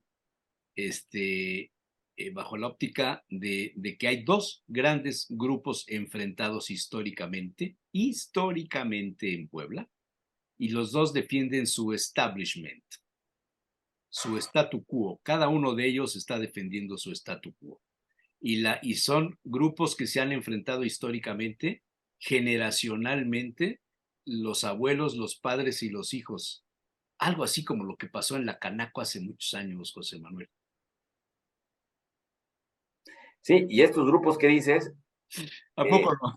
bajo la óptica de que hay dos grandes grupos enfrentados históricamente en Puebla, y los dos defienden su establishment, su statu quo. Cada uno de ellos está defendiendo su statu quo. Y son grupos que se han enfrentado históricamente, generacionalmente, los abuelos, los padres y los hijos. Algo así como lo que pasó en la Canaco hace muchos años, José Manuel. Sí, y estos grupos que dices, ¿A poco no?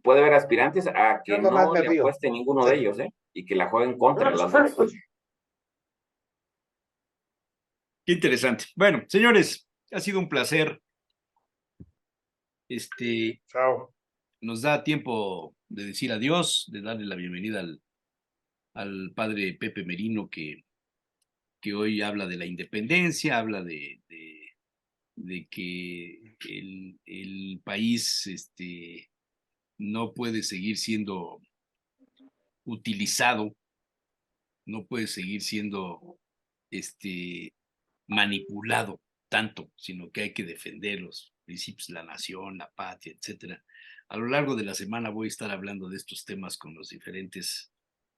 puede haber aspirantes a Yo que nomás no me le río. apueste ninguno de ellos, ¿eh? Y que la jueguen contra las dos. Qué interesante. Bueno, señores, ha sido un placer. Chao. Nos da tiempo de decir adiós, de darle la bienvenida al padre Pepe Merino, que hoy habla de la independencia, habla de que el país no puede seguir siendo utilizado, no puede seguir siendo manipulado tanto, sino que hay que defender los principios de la nación, la patria, etcétera. A lo largo de la semana voy a estar hablando de estos temas con los diferentes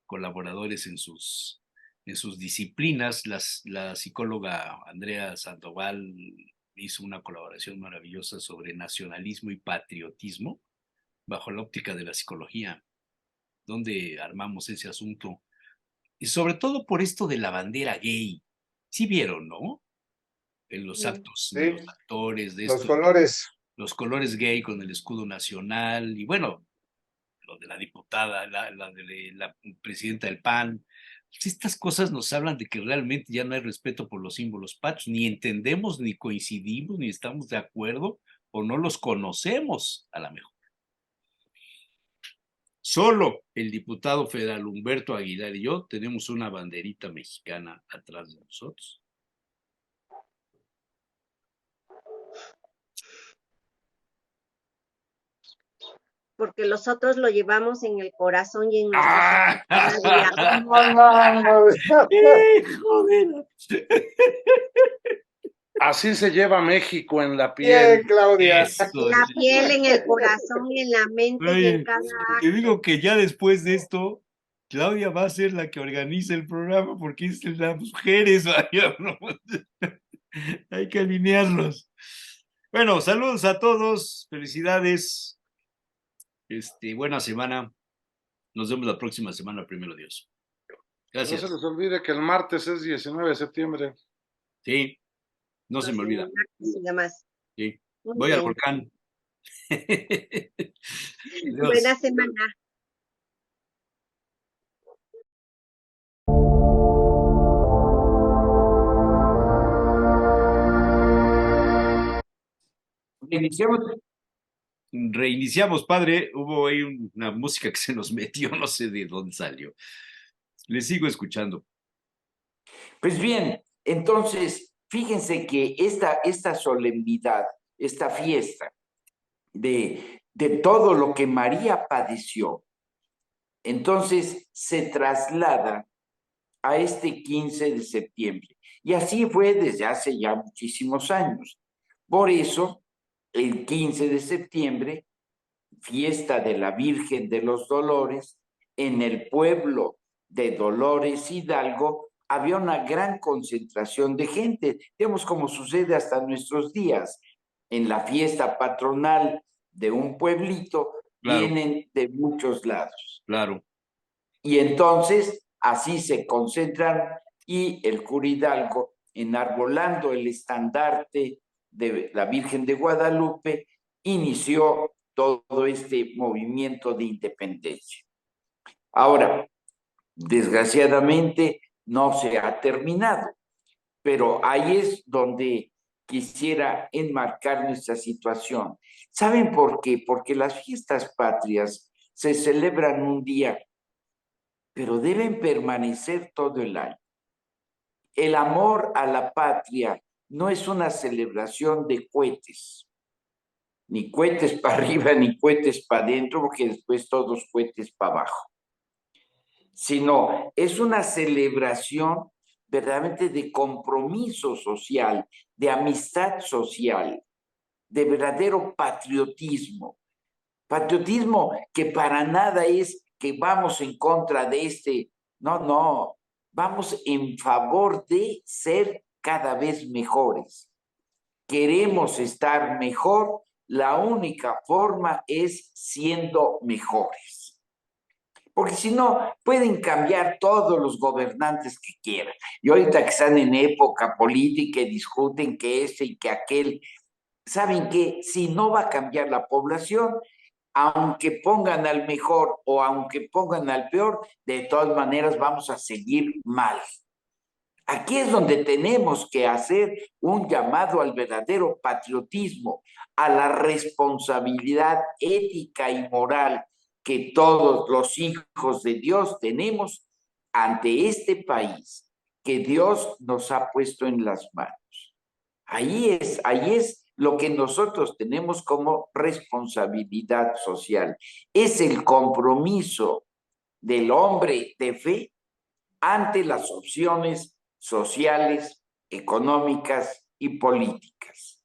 colaboradores en sus disciplinas. La psicóloga Andrea Sandoval hizo una colaboración maravillosa sobre nacionalismo y patriotismo bajo la óptica de la psicología, donde armamos ese asunto. Y sobre todo por esto de la bandera gay. Sí vieron, ¿no? En los actos de Sí, los actores, de los esto, colores. los colores gay con el escudo nacional, y bueno, lo de la diputada, de la presidenta del PAN. Pues estas cosas nos hablan de que realmente ya no hay respeto por los símbolos patrios, ni entendemos, ni coincidimos, ni estamos de acuerdo, o no los conocemos a la mejor. Solo el diputado federal Humberto Aguilar y yo tenemos una banderita mexicana atrás de nosotros. Porque los otros lo llevamos en el corazón y en nuestros ¡Ah! ojos cada día. ¡Hijo de la... Así se lleva México en la Bien, piel. Claudia. Eso. En la piel, en el corazón, en la mente y en Oye, cada te digo acto. que ya después de esto, Claudia va a ser la que organiza el programa porque es las mujeres, vaya, ¿no? Hay que alinearlos. Bueno, saludos a todos, felicidades, buena semana. Nos vemos la próxima semana, primero Dios. No se Gracias. les olvide que el martes es 19 de septiembre. Sí, no se me olvida. Y demás. Sí. Muy Voy al bien. volcán. Buena Adiós. semana. Reiniciamos, padre. Hubo ahí una música que se nos metió, no sé de dónde salió. Le sigo escuchando. Pues bien, entonces, fíjense que esta solemnidad, esta fiesta de todo lo que María padeció, entonces se traslada a este 15 de septiembre. Y así fue desde hace ya muchísimos años. Por eso, el 15 de septiembre, fiesta de la Virgen de los Dolores, en el pueblo de Dolores Hidalgo, había una gran concentración de gente, digamos como sucede hasta nuestros días. En la fiesta patronal de un pueblito, Claro, vienen de muchos lados. claro. Y entonces así se concentran, y el cura Hidalgo, enarbolando el estandarte de la Virgen de Guadalupe, inició todo este movimiento de independencia. Ahora, desgraciadamente no se ha terminado, pero ahí es donde quisiera enmarcar nuestra situación. ¿Saben por qué? Porque las fiestas patrias se celebran un día, pero deben permanecer todo el año. El amor a la patria no es una celebración de cohetes, ni cohetes para arriba, ni cohetes para adentro, porque después todos cohetes para abajo, sino es una celebración verdaderamente de compromiso social, de amistad social, de verdadero patriotismo. Patriotismo que para nada es que vamos en contra de no, vamos en favor de ser cada vez mejores. Queremos estar mejor, la única forma es siendo mejores. Porque si no, pueden cambiar todos los gobernantes que quieran. Y ahorita que están en época política y discuten que ese y que aquel, ¿saben qué? Si no va a cambiar la población, aunque pongan al mejor o aunque pongan al peor, de todas maneras vamos a seguir mal. Aquí es donde tenemos que hacer un llamado al verdadero patriotismo, a la responsabilidad ética y moral que todos los hijos de Dios tenemos ante este país que Dios nos ha puesto en las manos. Ahí es lo que nosotros tenemos como responsabilidad social. Es el compromiso del hombre de fe ante las opciones sociales, económicas y políticas.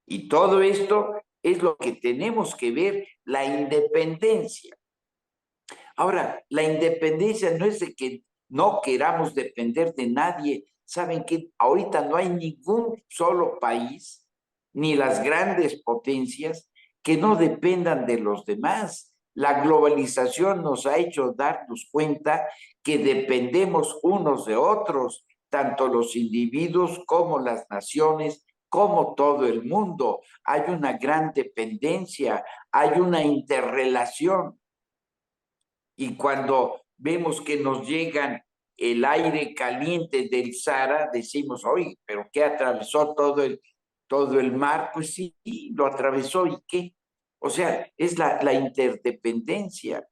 Y todo esto es lo que tenemos que ver, la independencia. Ahora, la independencia no es de que no queramos depender de nadie. Saben que ahorita no hay ningún solo país, ni las grandes potencias, que no dependan de los demás. La globalización nos ha hecho darnos cuenta que dependemos unos de otros, tanto los individuos como las naciones, como todo el mundo. Hay una gran dependencia, hay una interrelación. Y cuando vemos que nos llegan el aire caliente del Sahara, decimos, oye, ¿pero qué atravesó todo el mar? Pues sí, lo atravesó, ¿y qué? O sea, es la interdependencia.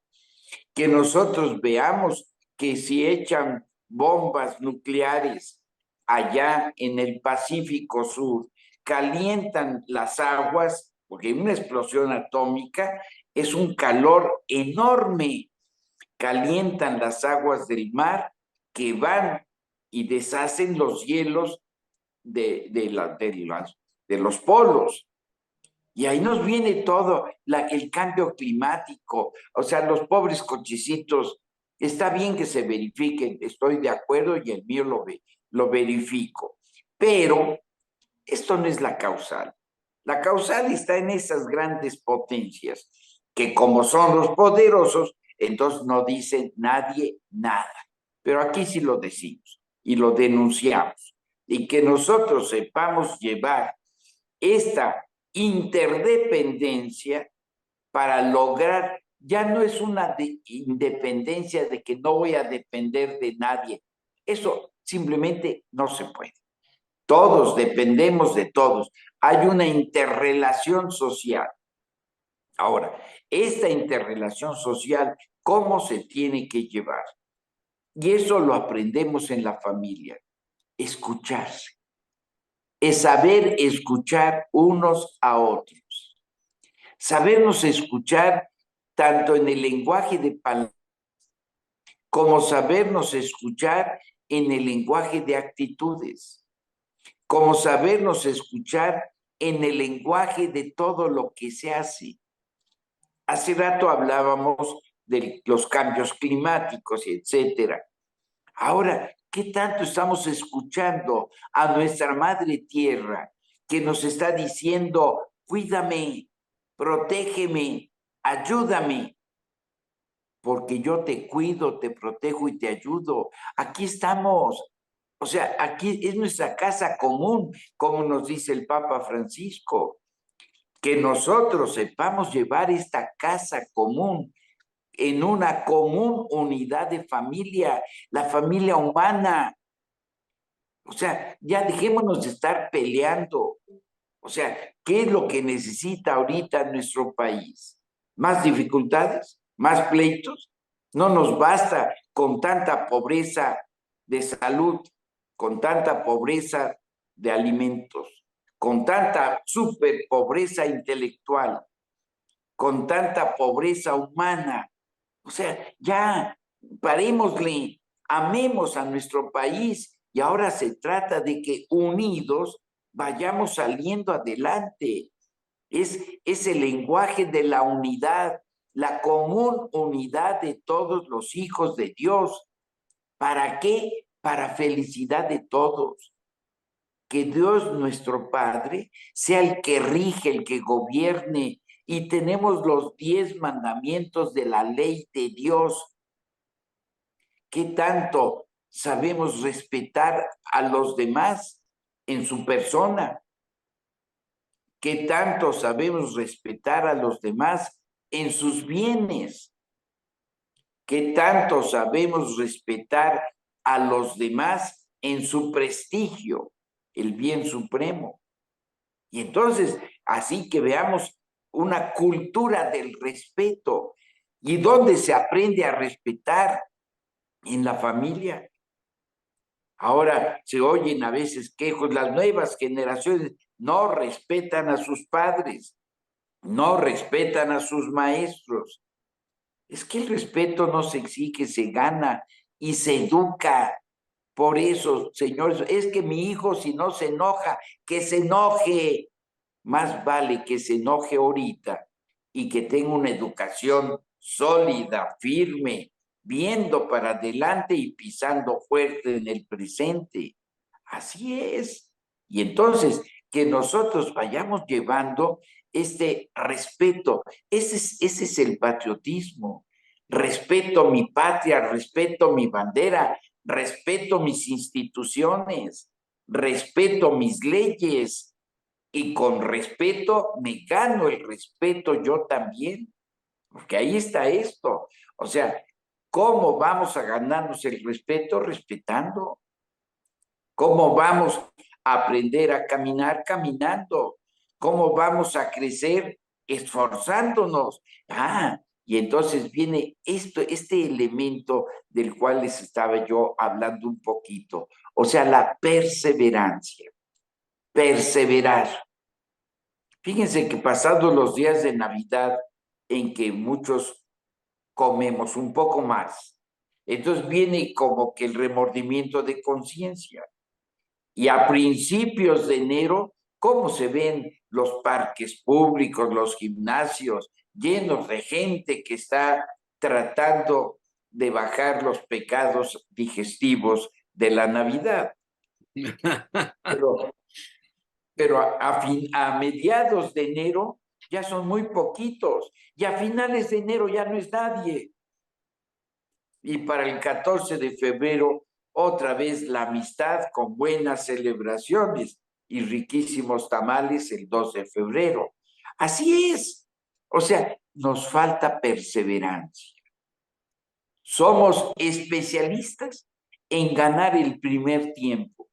Que nosotros veamos que si echan bombas nucleares allá en el Pacífico Sur, calientan las aguas, porque una explosión atómica es un calor enorme, calientan las aguas del mar que van y deshacen los hielos de los polos. Y ahí nos viene todo el cambio climático. O sea, los pobres cochecitos, está bien que se verifiquen, estoy de acuerdo y el mío lo verifico. Pero esto no es la causal. La causal está en esas grandes potencias que como son los poderosos, entonces no dicen nadie nada. Pero aquí sí lo decimos y lo denunciamos. Y que nosotros sepamos llevar esta interdependencia para lograr, ya no es una independencia de que no voy a depender de nadie. Eso simplemente no se puede. Todos dependemos de todos. Hay una interrelación social. Ahora, esta interrelación social, ¿cómo se tiene que llevar? Y eso lo aprendemos en la familia. Escucharse. Es saber escuchar unos a otros. Sabernos escuchar tanto en el lenguaje de palabras como sabernos escuchar en el lenguaje de actitudes, como sabernos escuchar en el lenguaje de todo lo que se hace. Hace rato hablábamos de los cambios climáticos, etcétera. Ahora, ¿qué tanto estamos escuchando a nuestra madre tierra que nos está diciendo, cuídame, protégeme, ayúdame? porque yo te cuido, te protejo y te ayudo. Aquí estamos. O sea, aquí es nuestra casa común, como nos dice el Papa Francisco, que nosotros sepamos llevar esta casa común en una común unidad de familia, la familia humana. O sea, ya dejémonos de estar peleando. O sea, ¿qué es lo que necesita ahorita nuestro país? ¿Más dificultades? ¿Más pleitos? No nos basta con tanta pobreza de salud, con tanta pobreza de alimentos, con tanta super pobreza intelectual, con tanta pobreza humana. O sea, ya parémosle, amemos a nuestro país y ahora se trata de que unidos vayamos saliendo adelante. Es el lenguaje de la unidad, la común unidad de todos los hijos de Dios. ¿Para qué? Para felicidad de todos. Que Dios nuestro Padre sea el que rige, el que gobierne, y tenemos los 10 mandamientos de la ley de Dios. ¿Qué tanto sabemos respetar a los demás en su persona? ¿Qué tanto sabemos respetar a los demás en sus bienes? ¿Qué tanto sabemos respetar a los demás en su prestigio, el bien supremo? Y entonces, así que veamos una cultura del respeto. ¿Y dónde se aprende a respetar? En la familia. Ahora se oyen a veces quejos, las nuevas generaciones no respetan a sus padres, no respetan a sus maestros. Es que el respeto no se exige, se gana y se educa. Por eso, señores, es que mi hijo si no se enoja, que se enoje. Más vale que se enoje ahorita y que tenga una educación sólida, firme, viendo para adelante y pisando fuerte en el presente. Así es. Y entonces, que nosotros vayamos llevando este respeto. Ese es el patriotismo. Respeto mi patria, respeto mi bandera, respeto mis instituciones, respeto mis leyes, y con respeto me gano el respeto yo también, porque ahí está esto. O sea, ¿cómo vamos a ganarnos el respeto? Respetando. ¿Cómo vamos a aprender a caminar? Caminando. ¿Cómo vamos a crecer? Esforzándonos. Y entonces viene este elemento del cual les estaba yo hablando un poquito. O sea, la perseverancia. Perseverar. Fíjense que pasados los días de Navidad en que muchos comemos un poco más, entonces viene como que el remordimiento de conciencia. Y a principios de enero, ¿cómo se ven los parques públicos, los gimnasios llenos de gente que está tratando de bajar los pecados digestivos de la Navidad? Pero a mediados de enero ya son muy poquitos, y a finales de enero ya no es nadie. Y para el 14 de febrero, otra vez la amistad con buenas celebraciones y riquísimos tamales el 2 de febrero. Así es. O sea, nos falta perseverancia. Somos especialistas en ganar el primer tiempo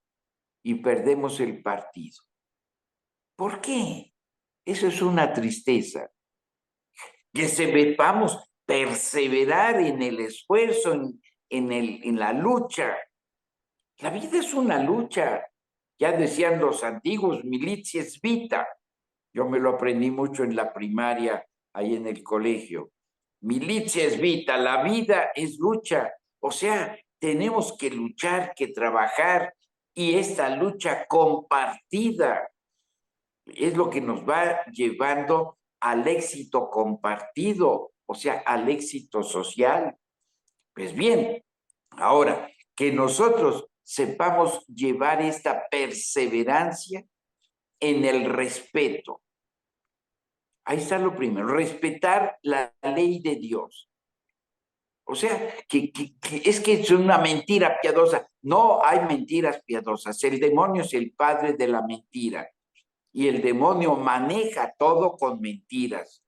y perdemos el partido. ¿Por qué? Eso es una tristeza. Que sepamos perseverar en el esfuerzo, en la lucha. La vida es una lucha. Ya decían los antiguos, militia es vita. Yo me lo aprendí mucho en la primaria, ahí en el colegio. Militia es vita, la vida es lucha. O sea, tenemos que luchar, que trabajar, y esta lucha compartida es lo que nos va llevando al éxito compartido, o sea, al éxito social. Pues bien, ahora que nosotros sepamos llevar esta perseverancia en el respeto. Ahí está lo primero, respetar la ley de Dios. O sea, que es que es una mentira piadosa. No hay mentiras piadosas. El demonio es el padre de la mentira. Y el demonio maneja todo con mentiras.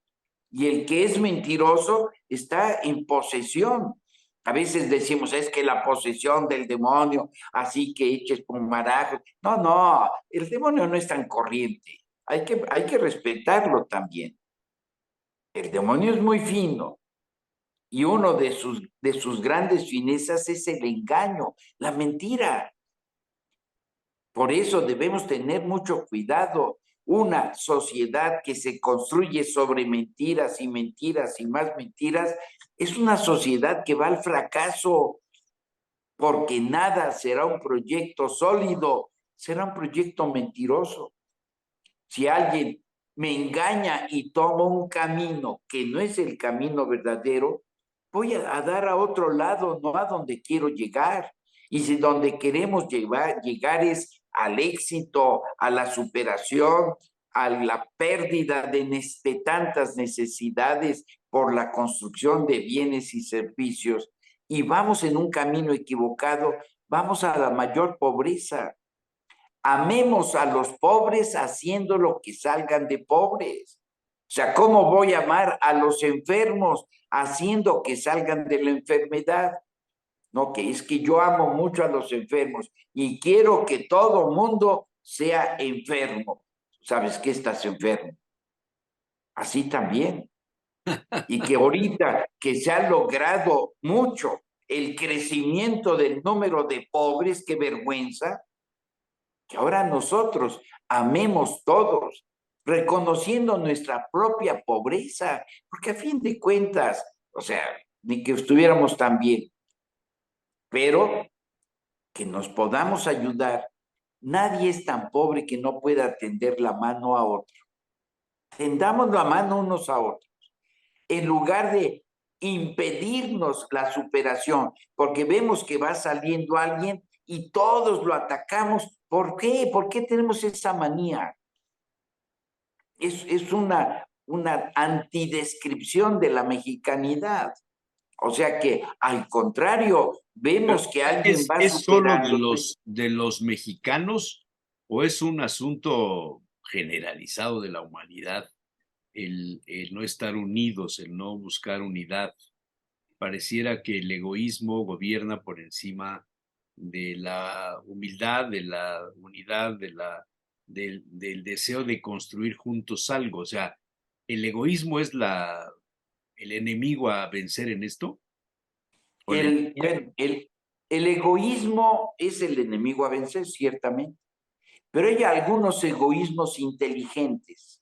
Y el que es mentiroso está en posesión. A veces decimos, es que la posesión del demonio, así que eches un marajo. No, no, el demonio no es tan corriente. Hay que respetarlo también. El demonio es muy fino. Y uno de sus grandes finezas es el engaño, la mentira. Por eso debemos tener mucho cuidado. Una sociedad que se construye sobre mentiras y mentiras y más mentiras es una sociedad que va al fracaso, porque nada será un proyecto sólido, será un proyecto mentiroso. Si alguien me engaña y tomo un camino que no es el camino verdadero, voy a dar a otro lado, no a donde quiero llegar. Y si donde queremos llegar es al éxito, a la superación, a la pérdida de tantas necesidades por la construcción de bienes y servicios, y vamos en un camino equivocado, vamos a la mayor pobreza. Amemos a los pobres haciendo lo que salgan de pobres. O sea, ¿cómo voy a amar a los enfermos haciendo que salgan de la enfermedad? No, que es que yo amo mucho a los enfermos y quiero que todo mundo sea enfermo. ¿Sabes qué? Estás enfermo. Así también. Y que ahorita que se ha logrado mucho el crecimiento del número de pobres, qué vergüenza, que ahora nosotros amemos todos, reconociendo nuestra propia pobreza, porque a fin de cuentas, o sea, ni que estuviéramos tan bien, pero que nos podamos ayudar. Nadie es tan pobre que no pueda tender la mano a otro. Tendamos la mano unos a otros, en lugar de impedirnos la superación, porque vemos que va saliendo alguien y todos lo atacamos. ¿Por qué? ¿Por qué tenemos esa manía? Es una antidescripción de la mexicanidad. O sea que, al contrario, vemos que alguien va ¿Es solo superando. de los mexicanos o es un asunto generalizado de la humanidad el no estar unidos, el no buscar unidad? Pareciera que el egoísmo gobierna por encima de la humildad, de la unidad, del deseo de construir juntos algo. O sea, ¿el egoísmo es el enemigo a vencer en esto? ¿O la envidia? El egoísmo es el enemigo a vencer, ciertamente, pero hay algunos egoísmos inteligentes.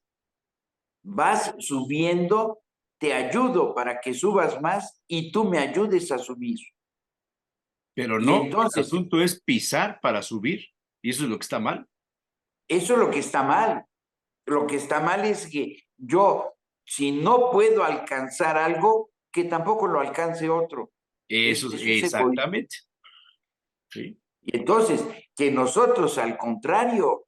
Vas subiendo, te ayudo para que subas más y tú me ayudes a subir. Pero Y no, el entonces, asunto es pisar para subir, y eso es lo que está mal. eso es lo que está mal. Lo que está mal es que yo, si no puedo alcanzar algo, que tampoco lo alcance otro. Eso Eso es egoísmo. exactamente. Sí. Y entonces, que nosotros, al contrario,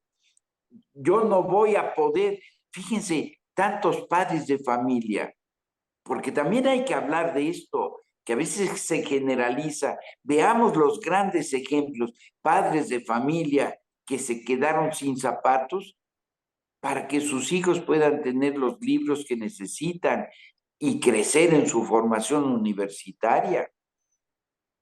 yo no voy a poder, fíjense, tantos padres de familia, porque también hay que hablar de esto, que a veces se generaliza. Veamos los grandes ejemplos, padres de familia que se quedaron sin zapatos para que sus hijos puedan tener los libros que necesitan y crecer en su formación universitaria.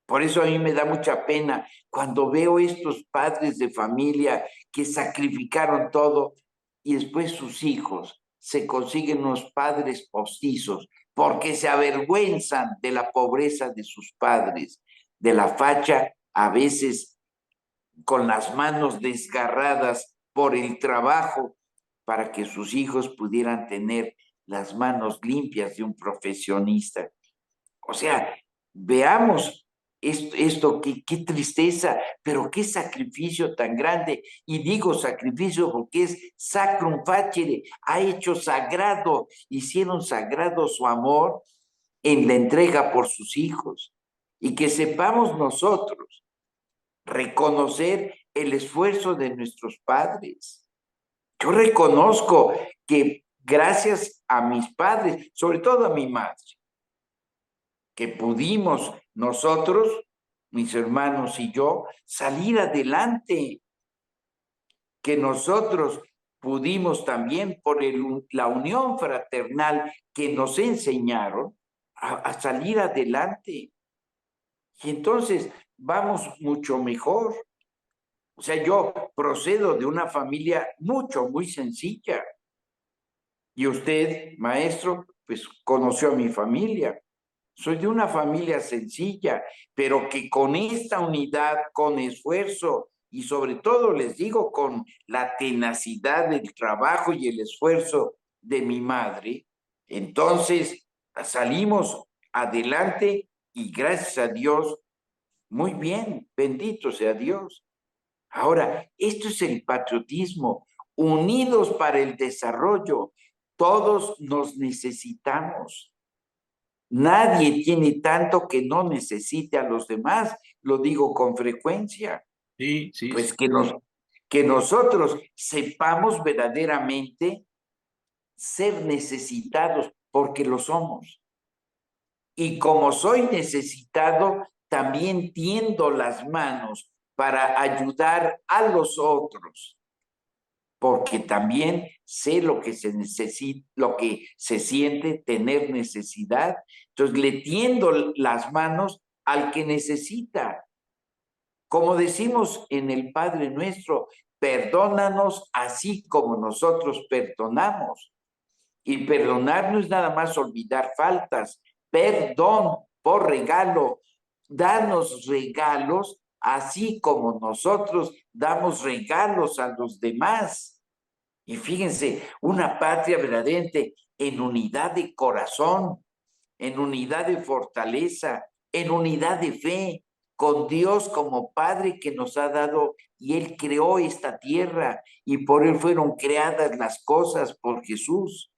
Por eso a mí me da mucha pena cuando veo estos padres de familia que sacrificaron todo y después sus hijos se consiguen unos padres postizos porque se avergüenzan de la pobreza de sus padres, de la facha, a veces con las manos desgarradas por el trabajo, para que sus hijos pudieran tener las manos limpias de un profesionista. O sea, veamos esto qué tristeza, pero qué sacrificio tan grande. Y digo sacrificio porque es sacrum facere, ha hecho sagrado, hicieron sagrado su amor en la entrega por sus hijos. Y que sepamos nosotros reconocer el esfuerzo de nuestros padres. Yo reconozco que gracias a mis padres, sobre todo a mi madre, que pudimos nosotros, mis hermanos y yo, salir adelante, que nosotros pudimos también por la unión fraternal que nos enseñaron a salir adelante. Y entonces vamos mucho mejor. O sea, yo procedo de una familia muy sencilla. Y usted, maestro, pues conoció a mi familia. Soy de una familia sencilla, pero que con esta unidad, con esfuerzo y sobre todo, les digo, con la tenacidad del trabajo y el esfuerzo de mi madre, entonces salimos adelante y gracias a Dios, muy bien, bendito sea Dios. Ahora, esto es el patriotismo, unidos para el desarrollo. Todos nos necesitamos. Nadie tiene tanto que no necesite a los demás, lo digo con frecuencia. Sí, sí, Pues sí. que nosotros sepamos verdaderamente ser necesitados, porque lo somos. Y como soy necesitado, también tiendo las manos para ayudar a los otros, porque también sé lo que se necesita, lo que se siente tener necesidad. Entonces le tiendo las manos al que necesita. Como decimos en el Padre Nuestro, perdónanos así como nosotros perdonamos. Y perdonar no es nada más olvidar faltas, perdón por regalo. Danos regalos así como nosotros damos regalos a los demás. Y fíjense, una patria verdaderamente en unidad de corazón, en unidad de fortaleza, en unidad de fe, con Dios como Padre que nos ha dado, y Él creó esta tierra, y por Él fueron creadas las cosas, por Jesús.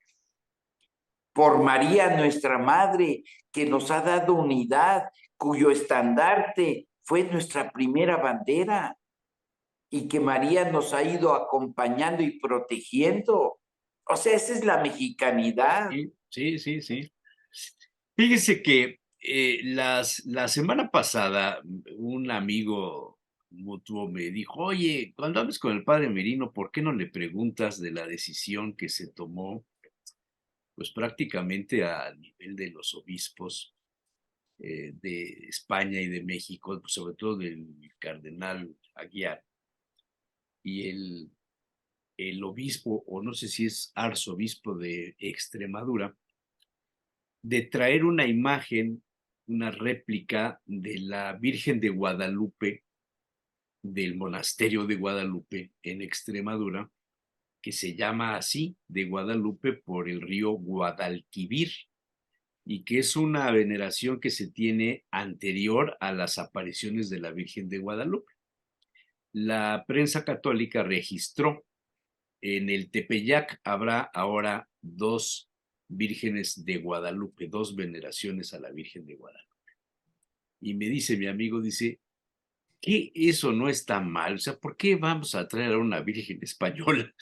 Por María, nuestra Madre, que nos ha dado unidad, cuyo estandarte fue nuestra primera bandera, y que María nos ha ido acompañando y protegiendo. O sea, esa es la mexicanidad. Sí, sí, sí. Fíjese que la semana pasada un amigo mutuo me dijo, oye, cuando hables con el padre Merino, ¿por qué no le preguntas de la decisión que se tomó, pues prácticamente a nivel de los obispos de España y de México, pues, sobre todo del cardenal Aguiar y el obispo, o no sé si es arzobispo de Extremadura, de traer una imagen, una réplica de la Virgen de Guadalupe, del monasterio de Guadalupe en Extremadura, que se llama así, de Guadalupe, por el río Guadalquivir, y que es una veneración que se tiene anterior a las apariciones de la Virgen de Guadalupe. La prensa católica registró en el Tepeyac habrá ahora 2 vírgenes de Guadalupe, 2 veneraciones a la Virgen de Guadalupe. Y me dice mi amigo, dice, que eso no está mal, o sea, ¿por qué vamos a traer a una virgen española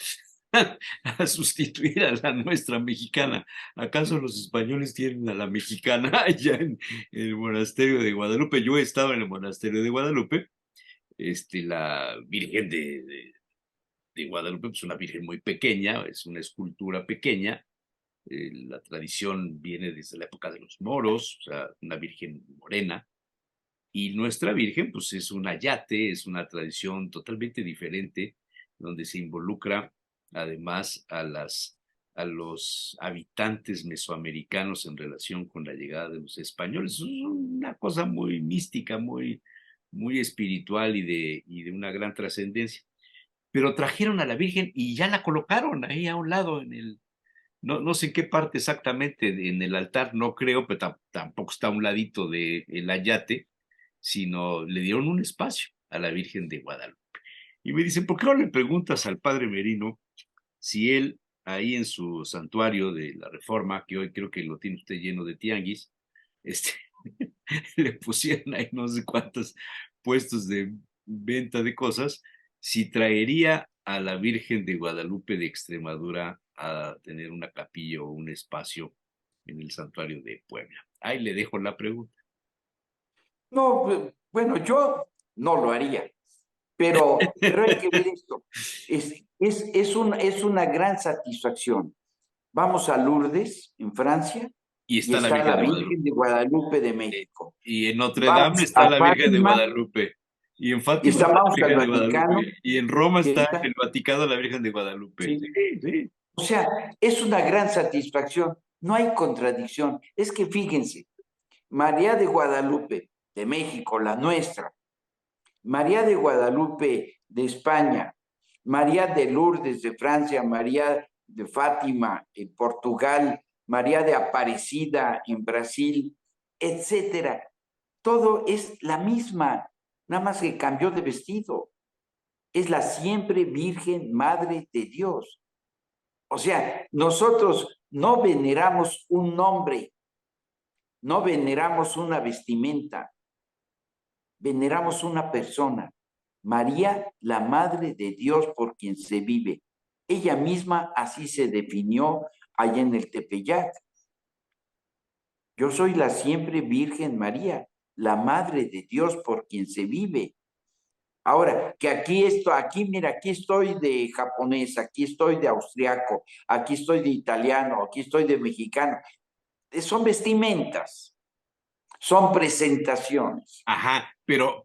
a sustituir a la nuestra mexicana? ¿Acaso los españoles tienen a la mexicana allá en el monasterio de Guadalupe? Yo estaba en el monasterio de Guadalupe, la Virgen de Guadalupe es una virgen muy pequeña, es una escultura pequeña, la tradición viene desde la época de los moros, o sea, una virgen morena, y nuestra virgen pues es un ayate, es una tradición totalmente diferente, donde se involucra además a los habitantes mesoamericanos en relación con la llegada de los españoles. Es una cosa muy mística, muy espiritual y de una gran trascendencia. Pero trajeron a la Virgen y ya la colocaron ahí a un lado no sé en qué parte exactamente en el altar, no creo, pero tampoco está a un ladito del ayate, sino le dieron un espacio a la Virgen de Guadalupe. Y me dicen, ¿por qué no le preguntas al padre Merino si él ahí en su santuario de la Reforma, que hoy creo que lo tiene usted lleno de tianguis, le pusieron ahí no sé cuántos puestos de venta de cosas, si traería a la Virgen de Guadalupe de Extremadura a tener una capilla o un espacio en el santuario de Puebla. Ahí le dejo la pregunta. No, bueno, yo no lo haría, pero hay que ver esto. Es una gran satisfacción. Vamos a Lourdes, en Francia, Y y está la está Virgen la de Guadalupe. Virgen de Guadalupe de México. Y en Notre Vamos Dame está a la Virgen de Fátima, Guadalupe. Y en y Fátima está la vamos al Virgen de Vaticano, Guadalupe. Y en Roma y está está, en el Vaticano la Virgen de Guadalupe. sí. Sí, sí. O sea, es una gran satisfacción. No hay contradicción. Es que fíjense, María de Guadalupe de México, la nuestra, María de Guadalupe de España, María de Lourdes de Francia, María de Fátima en Portugal, María de Aparecida en Brasil, etcétera. Todo es la misma, nada más que cambió de vestido. Es la siempre Virgen Madre de Dios. O sea, nosotros no veneramos un nombre, no veneramos una vestimenta, veneramos una persona. María, la Madre de Dios por quien se vive. Ella misma así se definió allá en el Tepeyac. Yo soy la siempre Virgen María, la Madre de Dios por quien se vive. Ahora, que aquí, mira, aquí estoy de japonés, aquí estoy de austriaco, aquí estoy de italiano, aquí estoy de mexicano. Son vestimentas, son presentaciones. Ajá, pero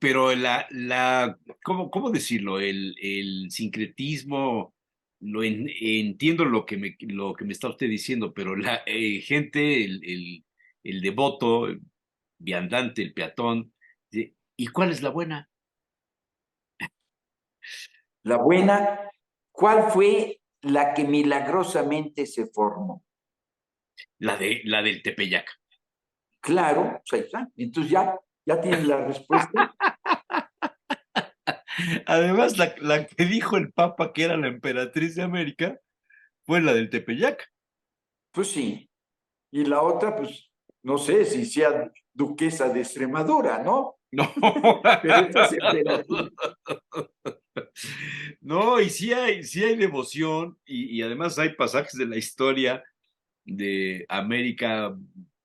¿cómo decirlo? El sincretismo, entiendo lo que me está usted diciendo, pero la gente, el devoto, el viandante, el peatón, ¿y cuál es la buena? La buena, ¿cuál fue la que milagrosamente se formó? La del Tepeyac. Claro, pues ahí está. Entonces ya tienen la respuesta. Además, la que dijo el Papa que era la emperatriz de América fue la del Tepeyac. Pues sí. Y la otra, pues, no sé si sea duquesa de Extremadura, ¿no? No. Pero esta es emperatriz. No, y sí hay devoción, y además hay pasajes de la historia de América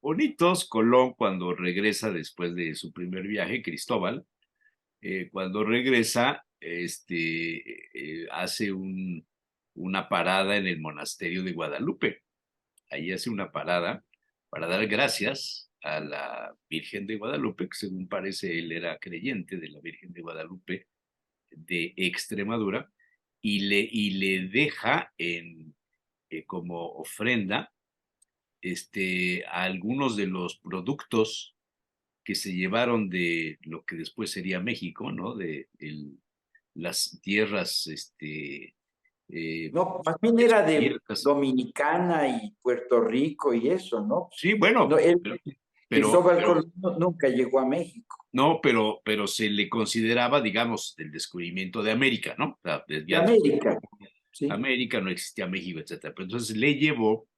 bonitos. Colón, cuando regresa después de su primer viaje, Cristóbal, cuando regresa, hace una parada en el monasterio de Guadalupe. Ahí hace una parada para dar gracias a la Virgen de Guadalupe, que según parece él era creyente de la Virgen de Guadalupe de Extremadura, y le deja como ofrenda a algunos de los productos que se llevaron de lo que después sería México, ¿no? Las tierras, No, más bien era de descubiertas. Dominicana y Puerto Rico y eso, ¿no? Sí, bueno, No, Cristóbal pero Colón nunca llegó a México. no, pero se le consideraba, digamos, el descubrimiento de América, ¿no? O sea, De América, sí. América, no existía México, etcétera. Pero entonces le llevó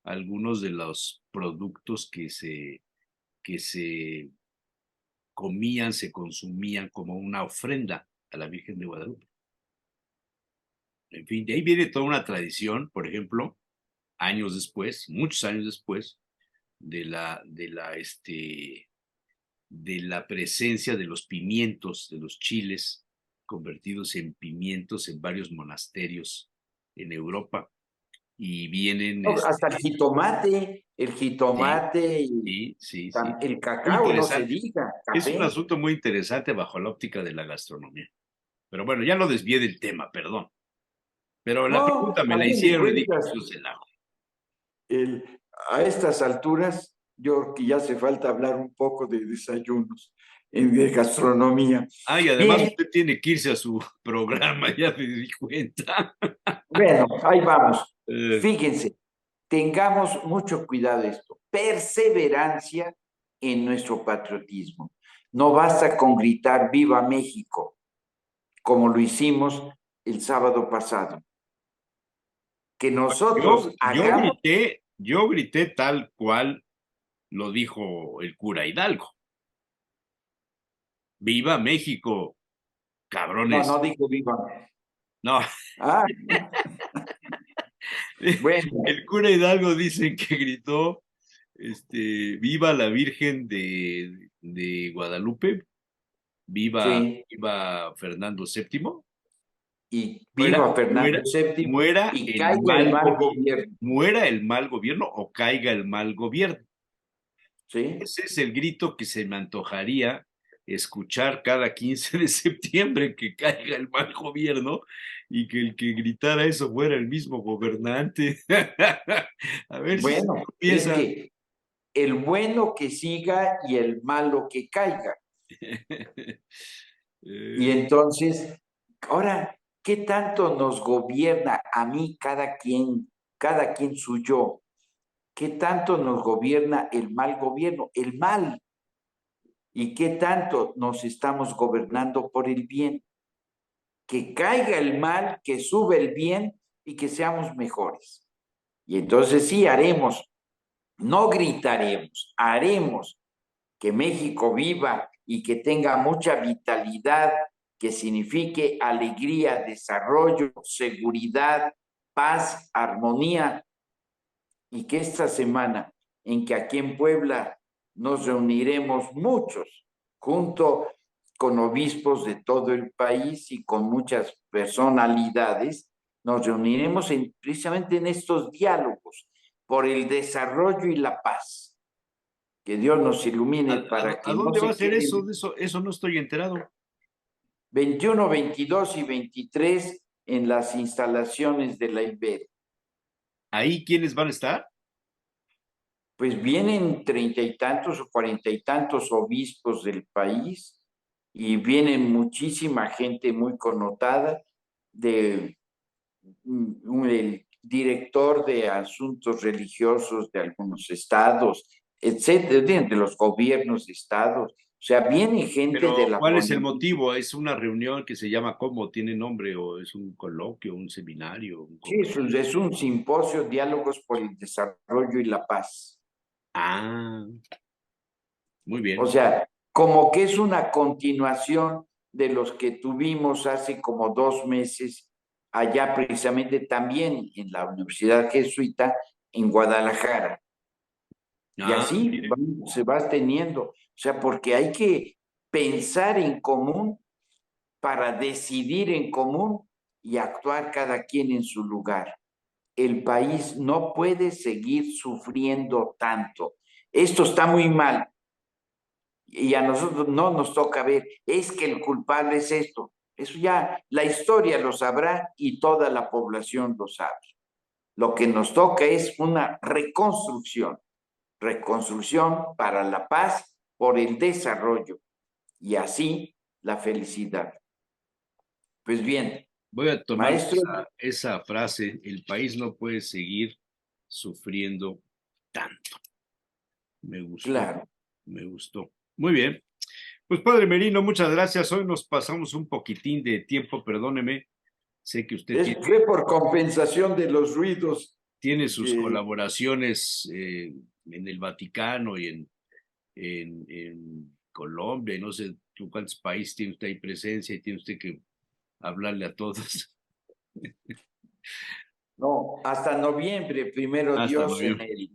algunos de los productos que se comían, se consumían como una ofrenda a la Virgen de Guadalupe. En fin, de ahí viene toda una tradición, por ejemplo, años después, muchos años después, de la presencia de los pimientos, de los chiles convertidos en pimientos en varios monasterios en Europa. Y vienen... No, hasta el jitomate y sí. el Muy cacao, no se interesante. diga, Es un café. asunto muy interesante bajo la óptica de la gastronomía. Pero bueno, ya lo desvié del tema, perdón. Pero la No, pregunta me a la fin de hicieron y dije, cuentas, yo se la hago. a estas alturas, yo creo que ya hace falta hablar un poco de desayunos, de gastronomía. Ah, y además Bien, usted tiene que irse a su programa, ya me di cuenta. bueno, ahí vamos. Eh, Fíjense, tengamos mucho cuidado de esto. Perseverancia en nuestro patriotismo. No basta con gritar ¡Viva México! Como lo hicimos el sábado pasado. Que nosotros hagamos... yo grité tal cual lo dijo el cura Hidalgo. ¡Viva México, cabrones! No dijo viva. No, Ah, bueno, el cura Hidalgo dicen que gritó Viva la Virgen de Guadalupe, viva, Sí, viva Fernando VII, y muera, viva Fernando muera, VII muera y el caiga el mal mal gobierno, gobierno, muera el mal gobierno o caiga el mal gobierno. ¿sí? Ese es el grito que se me antojaría escuchar cada 15 de septiembre, que caiga el mal gobierno y que el que gritara eso fuera el mismo gobernante. A ver si se Bueno, es empieza. que el bueno que siga y el malo que caiga. Y entonces, ahora, ¿qué tanto nos gobierna a mí cada quien suyo? ¿Qué tanto nos gobierna el mal gobierno? El mal. ¿Y qué tanto nos estamos gobernando por el bien? Que caiga el mal, que sube el bien y que seamos mejores. Y entonces sí haremos, no gritaremos, haremos que México viva y que tenga mucha vitalidad, que signifique alegría, desarrollo, seguridad, paz, armonía, y que esta semana en que aquí en Puebla nos reuniremos muchos, junto con obispos de todo el país y con muchas personalidades, nos reuniremos precisamente en estos diálogos por el desarrollo y la paz. Que Dios nos ilumine para ¿A que no dónde va a se ser quede. eso? Eso no estoy enterado. 21, 22 y 23 en las instalaciones de la Ibero. ¿Ahí quiénes van a estar? Pues vienen 30 y tantos o 40 y tantos obispos del país y vienen muchísima gente muy connotada, el director de asuntos religiosos de algunos estados, etcétera, de los gobiernos de estados. O sea, viene gente de Pero, la ¿cuál es el política. motivo? ¿Es una reunión que se llama cómo? ¿Tiene nombre o es un coloquio, un seminario, un Sí, congreso? es un simposio, diálogos por el desarrollo y la paz. Ah, muy O bien. sea, como que es una continuación de los que tuvimos hace como 2 meses allá precisamente también en la Universidad Jesuita en Guadalajara. Y Ah, así mire. se va teniendo. O sea, porque hay que pensar en común para decidir en común y actuar cada quien en su lugar. El país no puede seguir sufriendo tanto. Esto está muy mal y a nosotros no nos toca ver, es que el culpable es esto. Eso ya la historia lo sabrá y toda la población lo sabe. Lo que nos toca es una reconstrucción para la paz, por el desarrollo y así la felicidad. Pues bien, Voy a tomar maestro, esa frase, el país no puede seguir sufriendo tanto. Me gustó, claro, me gustó. Muy bien. Pues Padre Merino, muchas gracias. Hoy nos pasamos un poquitín de tiempo, perdóneme. Sé que usted fue por compensación de los ruidos tiene sus de, colaboraciones en el Vaticano y en Colombia, y no sé tú cuántos países tiene usted ahí presencia y tiene usted que hablarle a todos. no, hasta noviembre, primero Hasta Dios, noviembre.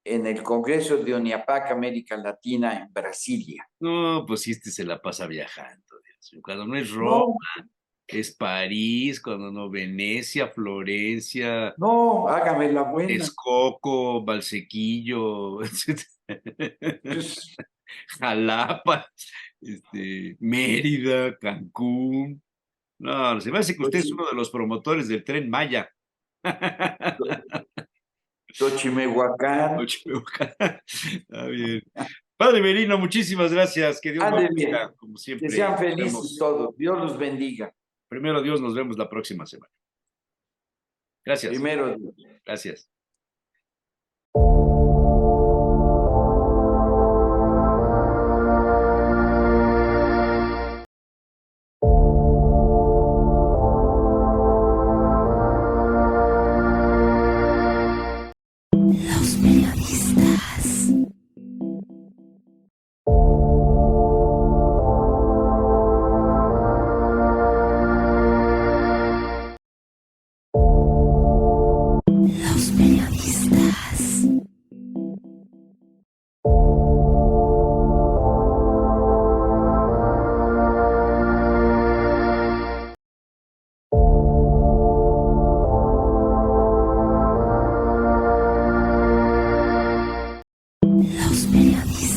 en el Congreso de ONIAPAC América Latina en Brasilia. No, pues sí, se la pasa viajando. Dios mío. Cuando no es Roma, No, es París, cuando no Venecia, Florencia, no, hágame la buena. Texcoco, Valsequillo, Pues, Jalapa, Mérida, Cancún. No, se me hace que usted es Xochi- uno de los promotores del Tren Maya. Xochimehuacán. Está bien. Padre Merino, muchísimas gracias. Que Dios lo Ándele, bendiga, como que siempre. sean Nos felices vemos. todos. Dios los bendiga. Primero Dios, nos vemos la próxima semana. Gracias. Primero Dios. Gracias. Los melodistas. Los melodistas. periodistas.